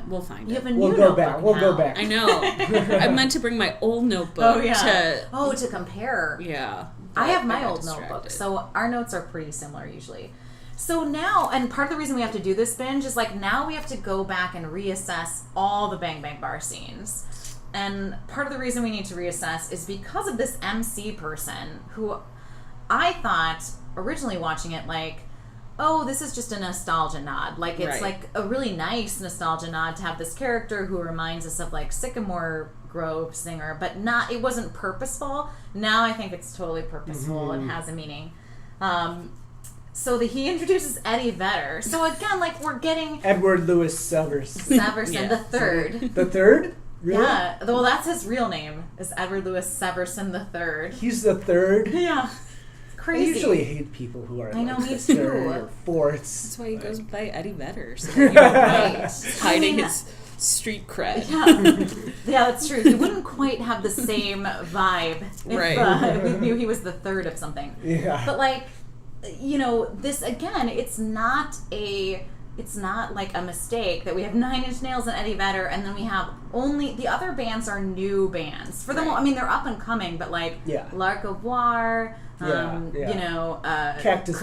We'll find it. You have a we'll new go notebook back. We'll now. go back. I know. I meant to bring my old notebook to compare. Yeah. I have my old notebook, so our notes are pretty similar usually. So now, and part of the reason we have to do this binge is like now we have to go back and reassess all the Bang Bang Bar scenes. And part of the reason we need to reassess is because of this MC person who I thought originally watching it like, oh, this is just a nostalgia nod. Like, it's like a really nice nostalgia nod to have this character who reminds us of like Sycamore Grove singer, but it wasn't purposeful. Now I think it's totally purposeful and has a meaning. So he introduces Eddie Vedder. So again, like we're getting Edward Louis Severson the third. The third? Really? Yeah. Well, that's his real name. Is Edward Louis Severson the third. He's the third. Yeah. Crazy. I usually hate people who are I know, like me third too. or fourths. That's why he goes by Eddie Vedder. So that you're hiding his street cred. Yeah, that's true. He wouldn't quite have the same vibe if we knew he was the third of something. Yeah. But like, this again, it's not like a mistake that we have 9 Inch Nails and Eddie Vedder, and then we have only the other bands are new bands. For them, I mean, they're up and coming, but like L'Arc au Voir, Cactus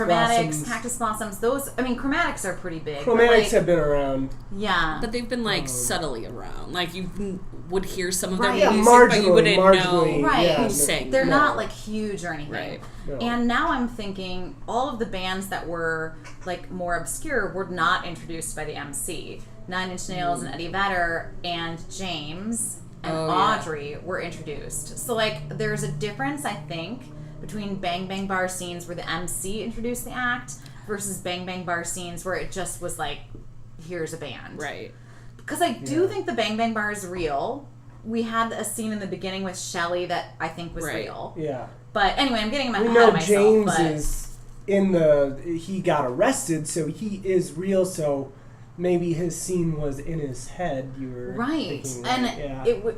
Blossoms. Those, I mean, Chromatics are pretty big. Chromatics have been around. Yeah, but they've been like subtly around. Like you would hear some of their right. music, but you wouldn't know who sang. They're not like huge or anything. Right. No. And now I'm thinking all of the bands that were like more obscure were not introduced by the MC. 9 Inch Nails and Eddie Vedder and James and Audrey were introduced. So like there's a difference, I think, between Bang Bang Bar scenes where the MC introduced the act versus Bang Bang Bar scenes where it just was like, here's a band. Right. Because I do think the Bang Bang Bar is real. We had a scene in the beginning with Shelley that I think was real. Yeah. But anyway, I'm getting ahead of myself. James is he got arrested, so he is real, so maybe his scene was in his head. You were thinking, and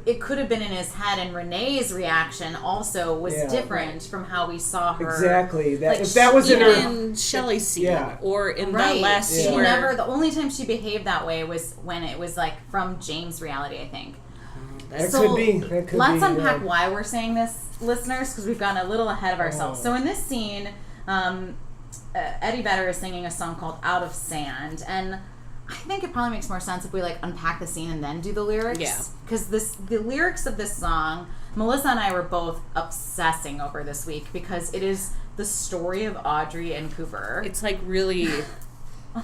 it could have been in his head, and Renee's reaction also was different from how we saw her. Exactly. Like, if that was in Shelley's scene, or in that last scene where the only time she behaved that way was when it was like from James' reality, I think. That could be. Let's unpack why we're saying this, listeners, because we've gotten a little ahead of ourselves. So in this scene, Eddie Vedder is singing a song called "Out of Sand," and I think it probably makes more sense if we like unpack the scene and then do the lyrics. Yeah. Because the lyrics of this song, Melissa and I were both obsessing over this week because it is the story of Audrey and Cooper. It's like really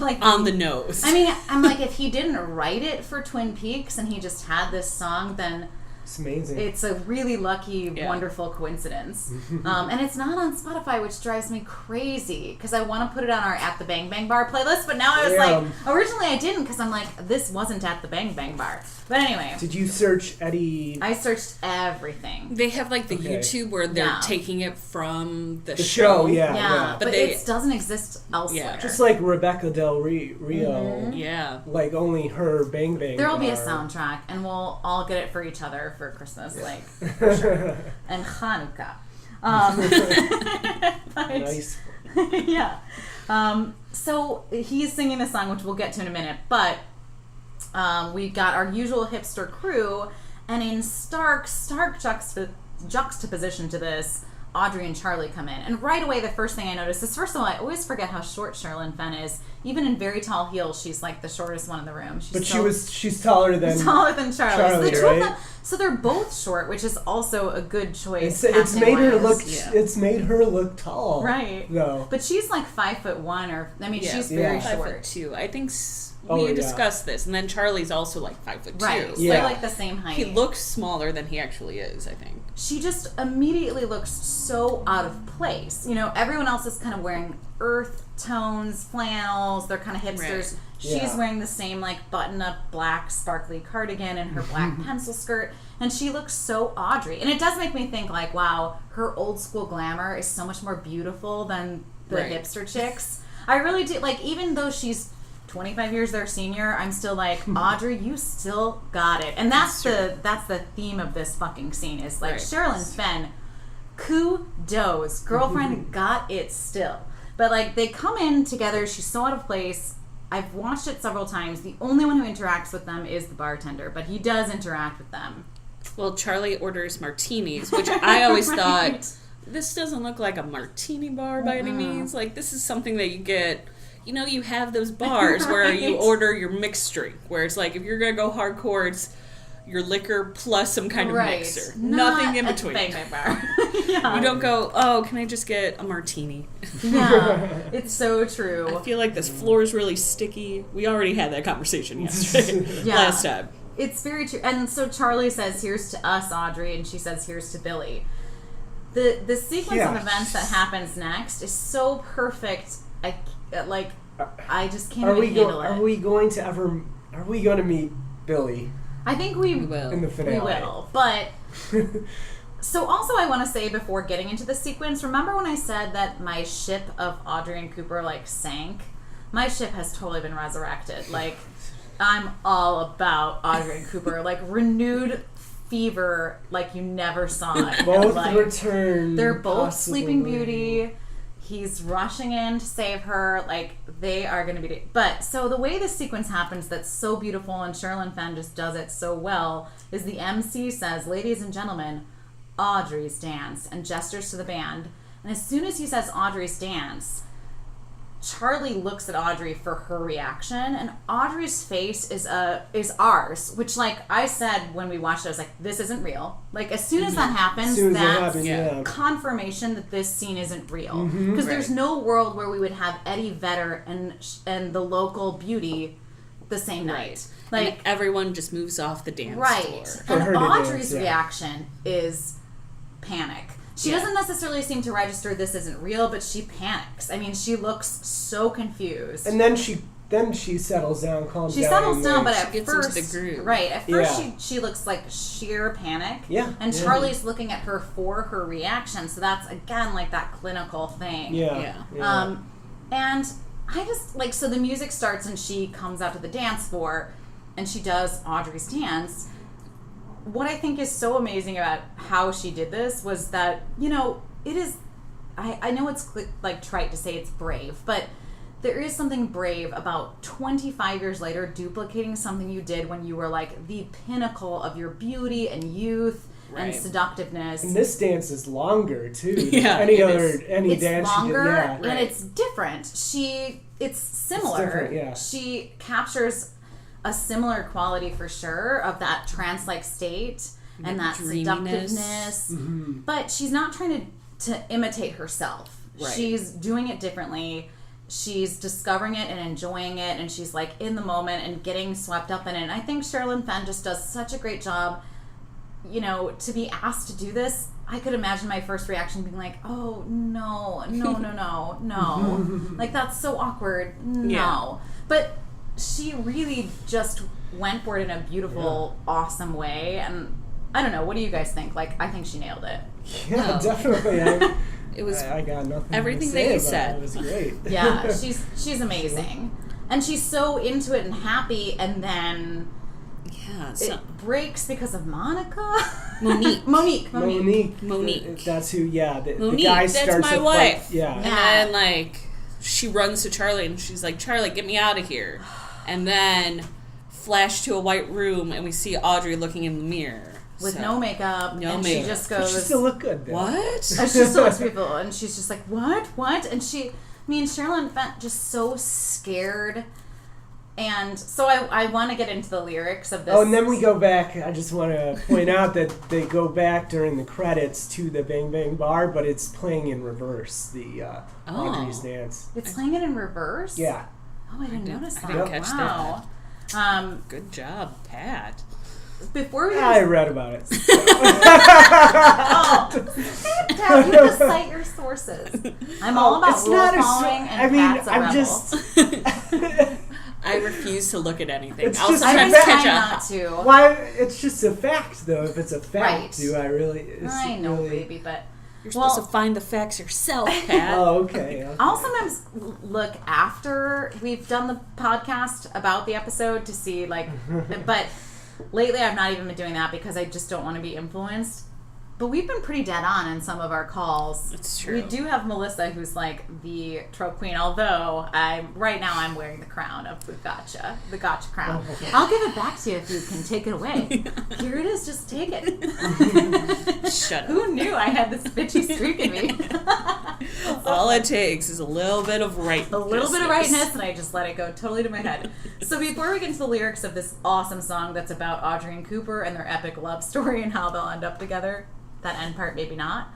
like on the nose. I mean, I'm like, if he didn't write it for Twin Peaks and he just had this song, then it's amazing. It's a really lucky, wonderful coincidence. And it's not on Spotify, which drives me crazy because I want to put it on our At the Bang Bang Bar playlist, but now I was like, originally I didn't because I'm like, this wasn't At the Bang Bang Bar. But anyway. Did you search Eddie? I searched everything. They have like the YouTube where they're taking it from the show. Yeah. But it doesn't exist elsewhere. Yeah. Just like Rebecca Del Rio. Yeah. Like only her Bang Bang There'll be a soundtrack and we'll all get it for each other for Christmas, like, for sure. And Hanukkah. Nice. Yeah. So he's singing the song, which we'll get to in a minute, but we got our usual hipster crew, and in stark juxtaposition to this, Audrey and Charlie come in. And right away, the first thing I noticed is, first of all, I always forget how short Sherilyn Fenn is. Even in very tall heels, she's like the shortest one in the room. She's taller than Charlie. So the two of them, so they're both short, which is also a good choice. It's made her look. It's made her look tall, right? No, but she's like 5'1", or I mean, she's very short. 5'2". I think. We discussed this, and then Charlie's also like 5'2". Right, so they're like the same height. He looks smaller than he actually is, I think. She just immediately looks so out of place. You know, everyone else is kind of wearing earth tones, flannels, they're kind of hipsters. Right. She's wearing the same like button-up black sparkly cardigan and her black pencil skirt, and she looks so Audrey. And it does make me think like, wow, her old school glamour is so much more beautiful than the hipster chicks. I really do, like, even though she's 25 years their senior, I'm still like, Audrey, you still got it. And that's the theme of this fucking scene is like Sherilyn Fenn kudos. Girlfriend got it still. But, like, they come in together. She's so out of place. I've watched it several times. The only one who interacts with them is the bartender, but he does interact with them. Well, Charlie orders martinis, which I always thought, this doesn't look like a martini bar by any means. Like, this is something that you get, you know, you have those bars where you order your mixed drink, where it's like, if you're going to go hardcore, it's your liquor plus some kind of mixer. Nothing in between. Bang bang bar. Yeah. You don't go, oh, can I just get a martini? Yeah, it's so true. I feel like this floor is really sticky. We already had that conversation yesterday, last time. It's very true. And so Charlie says, here's to us, Audrey, and she says, here's to Billy. The sequence of events that happens next is so perfect. I just can't even handle it. Are we going to meet Billy? I think we will. In the finale. We will. But, so also I want to say before getting into the sequence, remember when I said that my ship of Audrey and Cooper, like, sank? My ship has totally been resurrected. Like, I'm all about Audrey and Cooper. Like, renewed fever like you never saw it. Both like, return. They're both Sleeping Beauty. He's rushing in to save her. Like, they are going to be... But, so the way this sequence happens that's so beautiful, and Sherilyn Fenn just does it so well, is the MC says, ladies and gentlemen, Audrey's dance, and gestures to the band. And as soon as he says Audrey's dance, Charlie looks at Audrey for her reaction, and Audrey's face is ours, which, like I said when we watched it, I was like, this isn't real. Like, as soon as that happens, that's confirmation that this scene isn't real. Because there's no world where we would have Eddie Vedder and the local beauty the same night. Like, and everyone just moves off the dance floor. And Audrey's reaction is panic. She doesn't necessarily seem to register this isn't real, but she panics. I mean, she looks so confused. And then she settles down, calms down. She settles down, but at gets first, into the groove. Right, at first she looks like sheer panic. Yeah. And Charlie's looking at her for her reaction, so that's, again, like that clinical thing. Yeah. And I just, like, so the music starts and she comes out to the dance floor and she does Audrey's dance. What I think is so amazing about how she did this was that, you know, it is, I know it's like trite to say it's brave, but there is something brave about 25 years later duplicating something you did when you were like the pinnacle of your beauty and youth and seductiveness. And this dance is longer too than it's dance longer, she did. and it's different. It's similar. It's different, She captures a similar quality for sure of that trance-like state and that seductiveness. But she's not trying to imitate herself. She's doing it differently. She's discovering it and enjoying it, and she's like in the moment and getting swept up in it. And I think Sherilyn Fenn just does such a great job. You know, to be asked to do this, I could imagine my first reaction being like, oh, no. Like, that's so awkward. No. But she really just went for it in a beautiful, awesome way. And I don't know, what do you guys think? Like, I think she nailed it. Yeah, definitely. I got nothing everything to say that you about said. It was great. Yeah, she's amazing. And she's so into it and happy, and then it breaks because of Monica? Monique. That's who, the Monique, guy that's starts my wife. Yeah. And then, like, she runs to Charlie, and she's like, Charlie, get me out of here. And then flash to a white room, and we see Audrey looking in the mirror. With no makeup. She just goes... But she still look good, though. What? She still looks beautiful. And she's just like, what? And Sherilyn Fenn just so scared. And so I want to get into the lyrics of this. Oh, and then we go back. I just want to point out that they go back during the credits to the Bang Bang Bar, but it's playing in reverse, the Audrey's dance. It's playing it in reverse? Yeah. Oh, I didn't notice that. I didn't catch that. Good job, Pat. Before we I read about it. Dad, you just cite your sources. I'm all about rule following and Pat's a rebel. I refuse to look at anything. It's I'll just sometimes catch up. Not to. Why? It's just a fact, though. If it's a fact, do I really? I know, baby, but you're supposed to find the facts yourself, Pat. Oh, okay. I'll sometimes look after we've done the podcast about the episode to see, like, but lately I've not even been doing that because I just don't want to be influenced. But we've been pretty dead on in some of our calls. It's true. We do have Melissa, who's like the trope queen, although right now I'm wearing the crown of the gotcha crown. Oh, yeah. I'll give it back to you if you can take it away. Here it is, just take it. Shut up. Who knew I had this bitchy streak in me? All it takes is a little bit of rightness. A little bit of rightness, and I just let it go totally to my head. So before we get into the lyrics of this awesome song that's about Audrey and Cooper and their epic love story and how they'll end up together, that end part maybe not,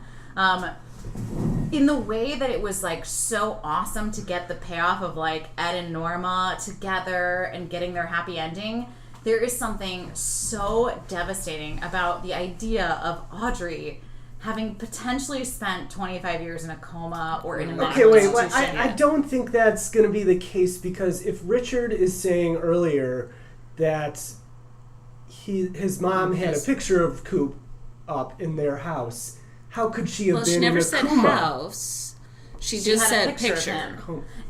in the way that it was like so awesome to get the payoff of like Ed and Norma together and getting their happy ending, there is something so devastating about the idea of Audrey having potentially spent 25 years in a coma or in a mental institution. I don't think that's going to be the case, because if Richard is saying earlier that his mom had a picture of Coop up in their house, how could she have been she never in a said coma? House. She just said picture.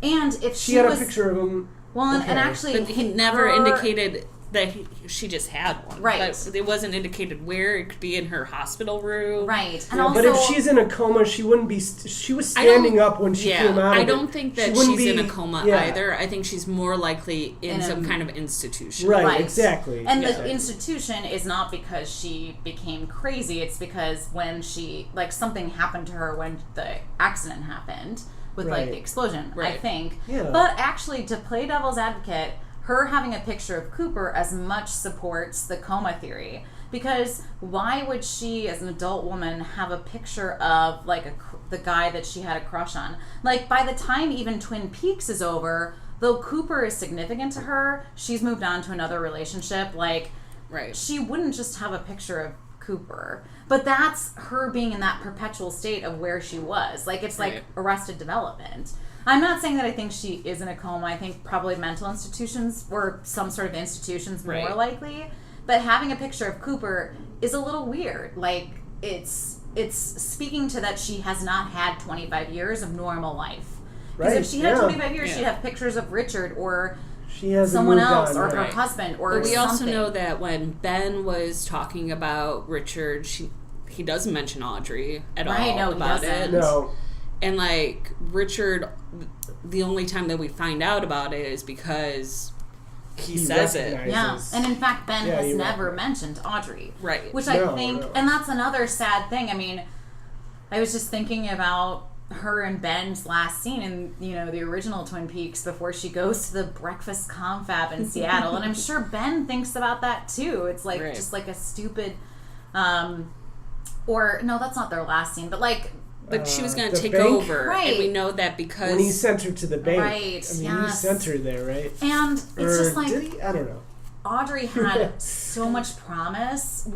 And if she had a picture of him. Well, and actually, but he never indicated that she just had one. Right. But it wasn't indicated where. It could be in her hospital room. Right. And yeah, also, but if she's in a coma, she wouldn't be. She was standing up when she came out of it. I don't think that she's in a coma either. I think she's more likely in some kind of institution. Right, exactly. And the institution is not because she became crazy. It's because when she, like, something happened to her when the accident happened with, like, the explosion, I think. Yeah. But actually, to play devil's advocate, her having a picture of Cooper as much supports the coma theory. Because why would she, as an adult woman, have a picture of, like, the guy that she had a crush on? Like, by the time even Twin Peaks is over, though Cooper is significant to her, she's moved on to another relationship. Like, she wouldn't just have a picture of Cooper. But that's her being in that perpetual state of where she was. Like, it's like Arrested Development. I'm not saying that I think she is in a coma. I think probably mental institutions or some sort of institutions more likely. But having a picture of Cooper is a little weird. Like, it's speaking to that she has not had 25 years of normal life. Because if she had 25 years, she'd have pictures of Richard or someone else or her husband or but we something. also know that when Ben was talking about Richard, he doesn't mention Audrey at all about it. No. And, like, Richard, the only time that we find out about it is because he says it. Yeah, and in fact, Ben has never mentioned Audrey. Right. Which I think, and that's another sad thing. I mean, I was just thinking about her and Ben's last scene in, the original Twin Peaks before she goes to the breakfast confab in Seattle. And I'm sure Ben thinks about that, too. It's, like, just, like, a stupid, or, no, that's not their last scene, but, like... But she was going to take bank? over, and we know that because... When he sent her to the bank. Right, I mean, he sent her there, right? And it's just like... Did he? I don't know. Audrey had so much promise.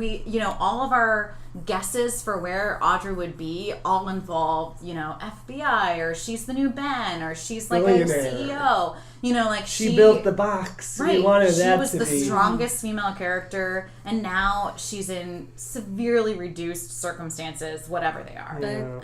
All of our guesses for where Audrey would be all involved, FBI, or she's the new Ben, or she's like a CEO. She built the box. Right. We wanted she that was to the be. strongest female character, and now she's in severely reduced circumstances, whatever they are.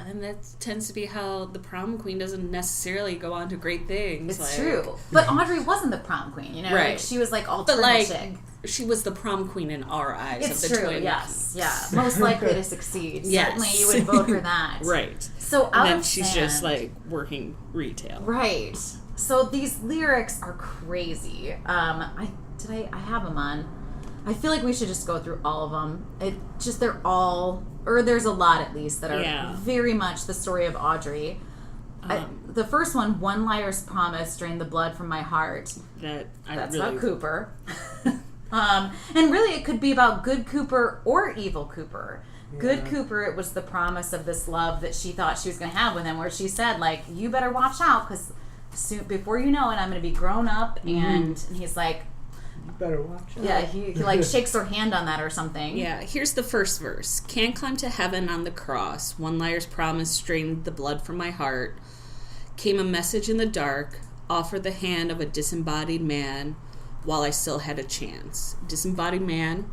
And that tends to be how the prom queen doesn't necessarily go on to great things. It's true. But Audrey wasn't the prom queen, Right. Like, she was like alternative chick. She was the prom queen in our eyes It's of the true, twin. Yes, yeah. Most likely to succeed. Yes. Certainly you would vote for that. Right. So out and then of she's sand, just like working retail. Right. So these lyrics are crazy. I have them on. I feel like we should just go through all of them. They're all, or there's a lot at least that are very much the story of Audrey. The first one liar's promise drained the blood from my heart. That's about Cooper. And really it could be about good Cooper or evil Cooper. Yeah. Good Cooper, it was the promise of this love that she thought she was going to have with him, where she said, like, you better watch out, because soon, before you know it, I'm going to be grown up. And he's like, you better watch out. Yeah, he like shakes her hand on that or something. Yeah, here's the first verse. Can't climb to heaven on the cross. One liar's promise drained the blood from my heart. Came a message in the dark. Offered the hand of a disembodied man while I still had a chance. Disembodied man.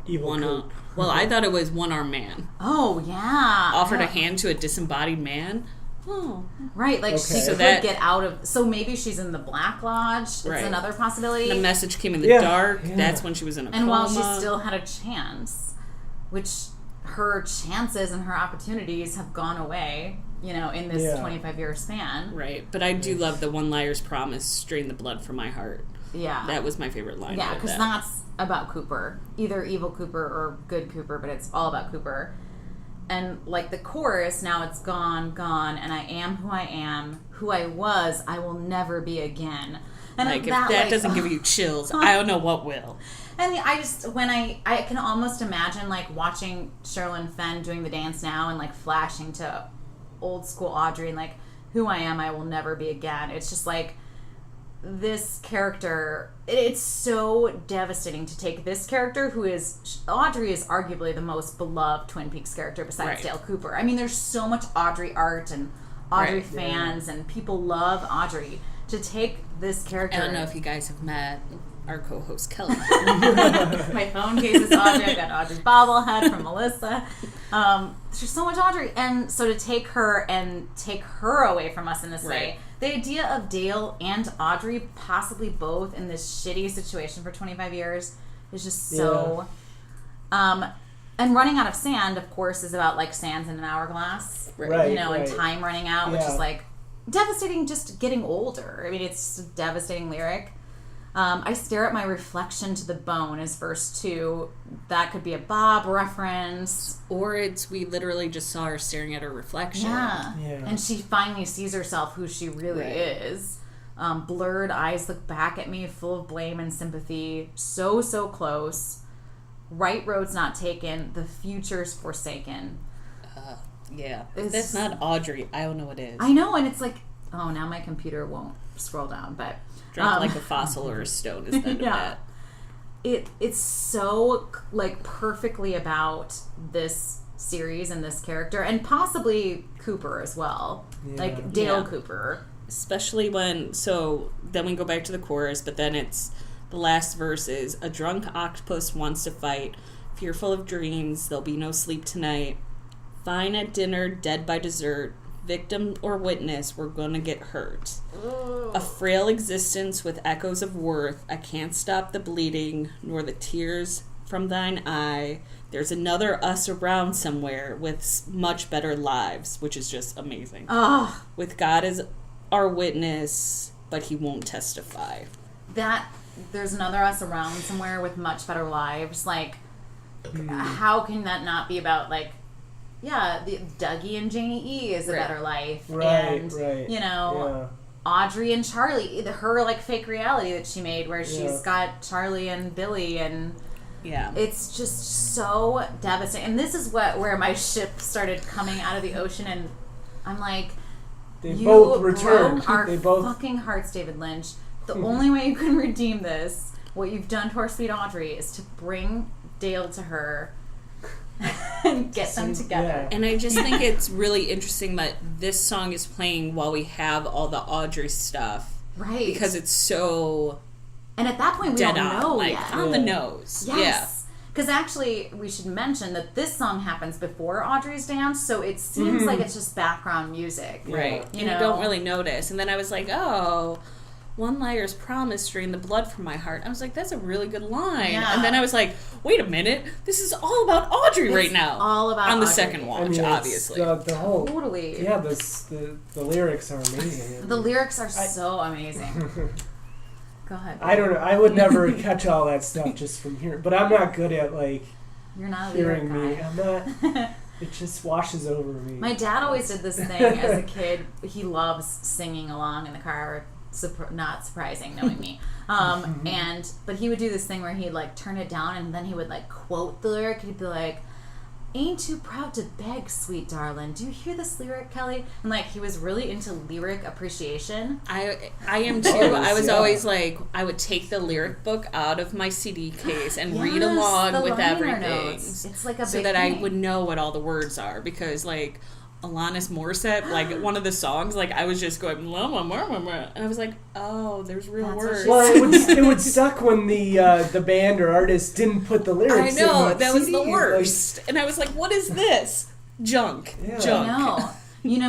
Evil Well, I thought it was one-armed man. Oh, yeah. Offered a hand to a disembodied man. Oh. Right, like she could get out of... So maybe she's in the Black Lodge. It's another possibility. The message came in the dark. Yeah. That's when she was in a coma. And while she still had a chance. Which, her chances and her opportunities have gone away, in this 25-year span. Right. But I do love the one liar's promise, drain the blood from my heart. Yeah. That was my favorite line. Yeah, because that's about Cooper. Either evil Cooper or good Cooper, but it's all about Cooper. And like the chorus, now it's gone, and I am who I was, I will never be again. And like, if that doesn't give you chills, I don't know what will. And I can almost imagine like watching Sherilyn Fenn doing the dance now and like flashing to old school Audrey and like, who I am, I will never be again. It's just like, this character, it's so devastating to take this character Audrey is arguably the most beloved Twin Peaks character besides Dale Cooper. I mean, there's so much Audrey art and Audrey fans and people love Audrey. To take this character... I don't know if you guys have met our co-host Kelly. My phone case is Audrey. I got Audrey's bobblehead from Melissa. There's so much Audrey. And so to take her away from us in this way... The idea of Dale and Audrey possibly both in this shitty situation for 25 years is just so... and running out of sand, of course, is about like sands in an hourglass. Right, and time running out, which is like devastating just getting older. I mean, it's a devastating lyric. I stare at my reflection to the bone is verse 2. That could be a Bob reference. Or we literally just saw her staring at her reflection. Yeah. And she finally sees herself who she really is. Blurred eyes look back at me full of blame and sympathy. So close. Right road's not taken. The future's forsaken. If that's not Audrey, I don't know what is. I know, and it's like, oh, now my computer won't scroll down, but... Drop like a fossil or a stone is the end of that. It's so like perfectly about this series and this character, and possibly Cooper as well, like Dale Cooper. Especially then we go back to the chorus, but then it's the last verse is, a drunk octopus wants to fight, fearful of dreams, there'll be no sleep tonight, fine at dinner, dead by dessert, victim or witness, we're gonna get hurt. A frail existence with echoes of worth, I can't stop the bleeding, nor the tears from thine eye. There's another us around somewhere with much better lives, which is just amazing. With God as our witness, but he won't testify. That there's another us around somewhere with much better lives. Like, how can that not be about like, the Dougie and Janey E is a better life, and Audrey and Charlie, her like fake reality that she made, where she's got Charlie and Billy, and it's just so devastating. And this is where my ship started coming out of the ocean, and I'm like, they both returned. Our fucking hearts, David Lynch. The only way you can redeem this, what you've done to our sweet Audrey, is to bring Dale to her. And get them together. And I just think it's really interesting that this song is playing while we have all the Audrey stuff. Right. Because it's so... And at that point, we don't know yet. On the nose. Yes. Because actually, we should mention that this song happens before Audrey's dance, so it seems like it's just background music. Right. You don't really notice. And then I was like, one liar's promise drained the blood from my heart. I was like, that's a really good line. Yeah. And then I was like, wait a minute, this is all about Audrey right now. All about on the Audrey. Second watch, obviously. The whole totally. Yeah, the lyrics are amazing. The lyrics are so amazing. Go ahead. I don't know. I would never catch all that stuff just from here. But I'm not good at like You're not a hearing lyric me. guy. I'm not. It just washes over me. My dad always did this thing as a kid. He loves singing along in the car. Not surprising, knowing me. But he would do this thing where he'd like turn it down, and then he would like quote the lyric. He'd be like, "Ain't too proud to beg, sweet darling. Do you hear this lyric, Kelly?" And like he was really into lyric appreciation. I am too. I was always like, I would take the lyric book out of my CD case and read along with everything. Notes. It's like a so big that thing. I would know what all the words are, because like Alanis Morissette, like one of the songs, like I was just going blah, blah, blah, blah, blah. And I was like, oh, there's real words. Well, it would suck when the band or artist didn't put the lyrics. I know in that was the worst. And I was like, what is this? Junk. Yeah. Junk. I know.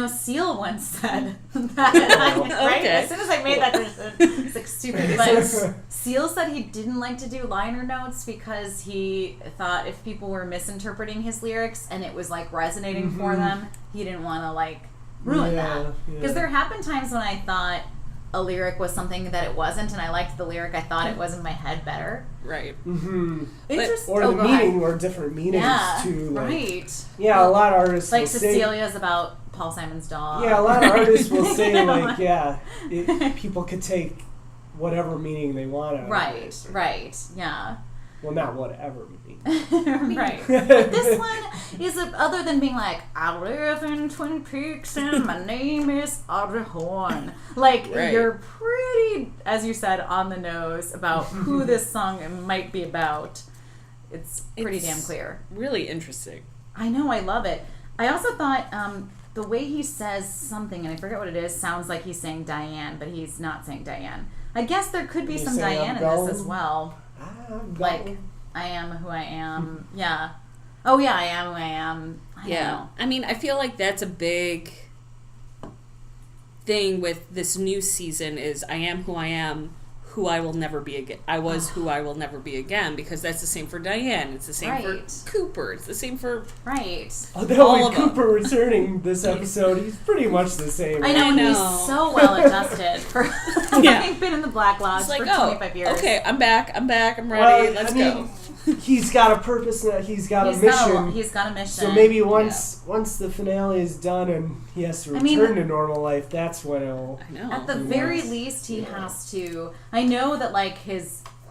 Seal once said that, right? Okay. As soon as I made that decision, it's like stupid. But Seal said he didn't like to do liner notes because he thought if people were misinterpreting his lyrics and it was like resonating for them, he didn't want to like ruin that. Because there have been times when I thought a lyric was something that it wasn't, and I liked the lyric. I thought it was in my head better. Right. Or the meaning, or different meanings too. Like, right. Yeah, a lot of artists like will Cecilia's say, about Paul Simon's dog. Yeah, a lot of artists will say like, people could take whatever meaning they want out of it. Right. Yeah. Well, not whatever meaning. Right. But this one is, other than being like, I live in Twin Peaks and my name is Audrey Horne. Like, you're pretty, as you said, on the nose about who this song might be about. It's pretty damn clear. Really interesting. I know, I love it. I also thought the way he says something, and I forget what it is, sounds like he's saying Diane, but he's not saying Diane. I guess there could be some Diane in this as well. Like, I am who I am. Yeah. Oh, yeah, I am who I am. I don't know. I mean, I feel like that's a big thing with this new season is I am who I am, who I will never be again. I was who I will never be again, because that's the same for Diane. It's the same for Cooper. It's the same for Although with Cooper returning this episode, he's pretty much the same. I know, and he's so well adjusted for having been in the Black Lodge for 25 years. Okay, I'm back, I'm ready, let's go. He's got a purpose now. He's got a mission. He's got a mission. So maybe once the finale is done and he has to return to normal life, that's when it'll... I know. At the very least, he has to... I know that, like,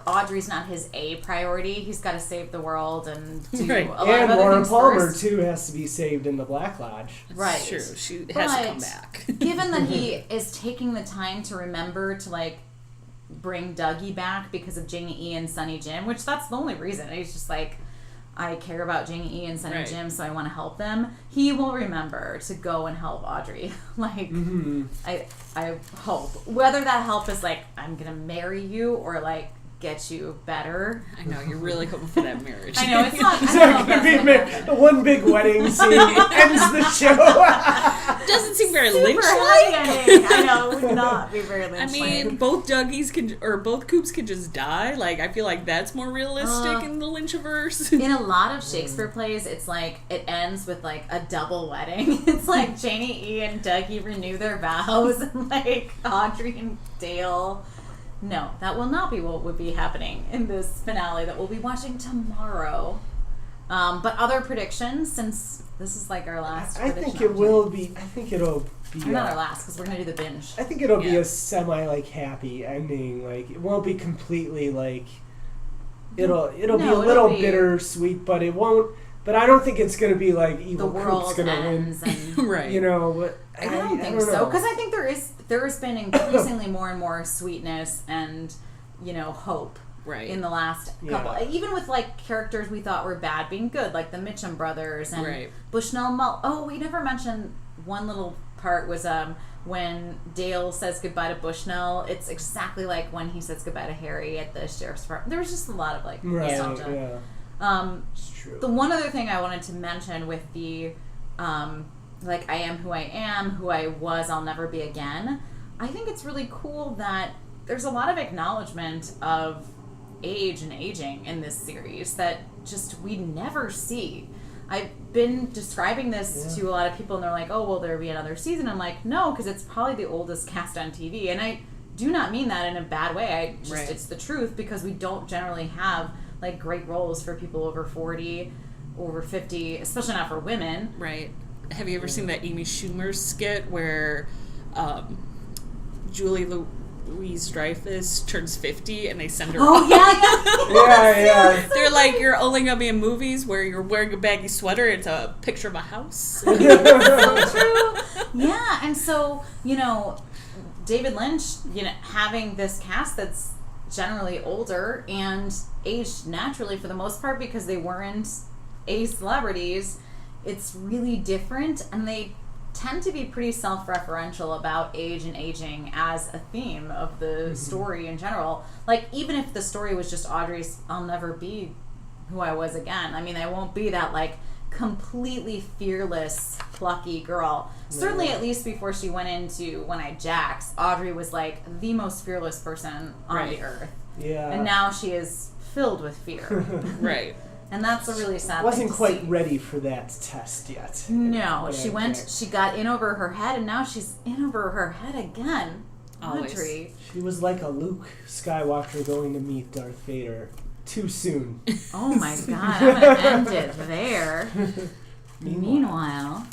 Audrey's not his A priority. He's got to save the world and do a lot of other things Laura Palmer, first. too, has to be saved in the Black Lodge. Right. True. She has to come back. Given that he is taking the time to remember to, like, bring Dougie back because of Janey E and Sonny Jim, which that's the only reason. He's just like, I care about Janey E and Sonny Jim, so I want to help them. He will remember to go and help Audrey. Like, I hope. Whether that help is like, I'm going to marry you, or like, get you better. I know, you're really hoping for that marriage. I know, it's not... one big wedding scene ends the show. Doesn't seem very Lynch-like. I know, it would not be very Lynch-like. I mean, both Coops can just die. Like, I feel like that's more realistic in the Lynchiverse. In a lot of Shakespeare plays, it's like, it ends with like a double wedding. It's like Janey E and Dougie renew their vows, and like Audrey and Dale... No, that will not be what would be happening in this finale that we'll be watching tomorrow. But other predictions, since this is like our last prediction. I think it will be. I think it'll be. Not our last, because we're going to do the binge. I think it'll be a semi, like, happy ending. Like, it won't be completely, like... It'll be a little bittersweet, but it won't... But I don't think it's going to be like evil Coop's going to win. And, right. You know, but I don't think so. Because I think there has been increasingly more and more sweetness and, hope in the last couple. Even with, like, characters we thought were bad being good, like the Mitchum brothers and Bushnell Mull. Oh, we never mentioned one little part was when Dale says goodbye to Bushnell. It's exactly like when he says goodbye to Harry at the sheriff's department. There was just a lot of, like, nostalgia. Yeah. It's true. The one other thing I wanted to mention with the, like, I am who I am, who I was, I'll never be again. I think it's really cool that there's a lot of acknowledgement of age and aging in this series that just we never see. I've been describing this to a lot of people, and they're like, oh, will there be another season? I'm like, no, because it's probably the oldest cast on TV. And I do not mean that in a bad way. It's the truth, because we don't generally have like great roles for people over 40, over 50, especially not for women. Right. Have you ever seen that Amy Schumer skit where Julie Louis-Dreyfus turns 50 and they send her home? Yeah. They're like, you're only going to be in movies where you're wearing a baggy sweater. It's a picture of a house. So true. Yeah, and so, David Lynch, having this cast that's generally older and aged naturally for the most part because they weren't A celebrities, it's really different, and they tend to be pretty self-referential about age and aging as a theme of the story in general. Like, even if the story was just Audrey's I'll never be who I was again, I mean, I won't be that, like, completely fearless, plucky girl. Certainly, at least before she went into One-Eyed Jack's, Audrey was like the most fearless person on the earth. Yeah. And now she is filled with fear. Right. And that's a really sad Wasn't thing to quite see. ready for that test yet. No, she got in over her head, and now she's in over her head again. Always. Audrey. She was like a Luke Skywalker going to meet Darth Vader too soon. Oh my god, I'm going to end it there. Meanwhile,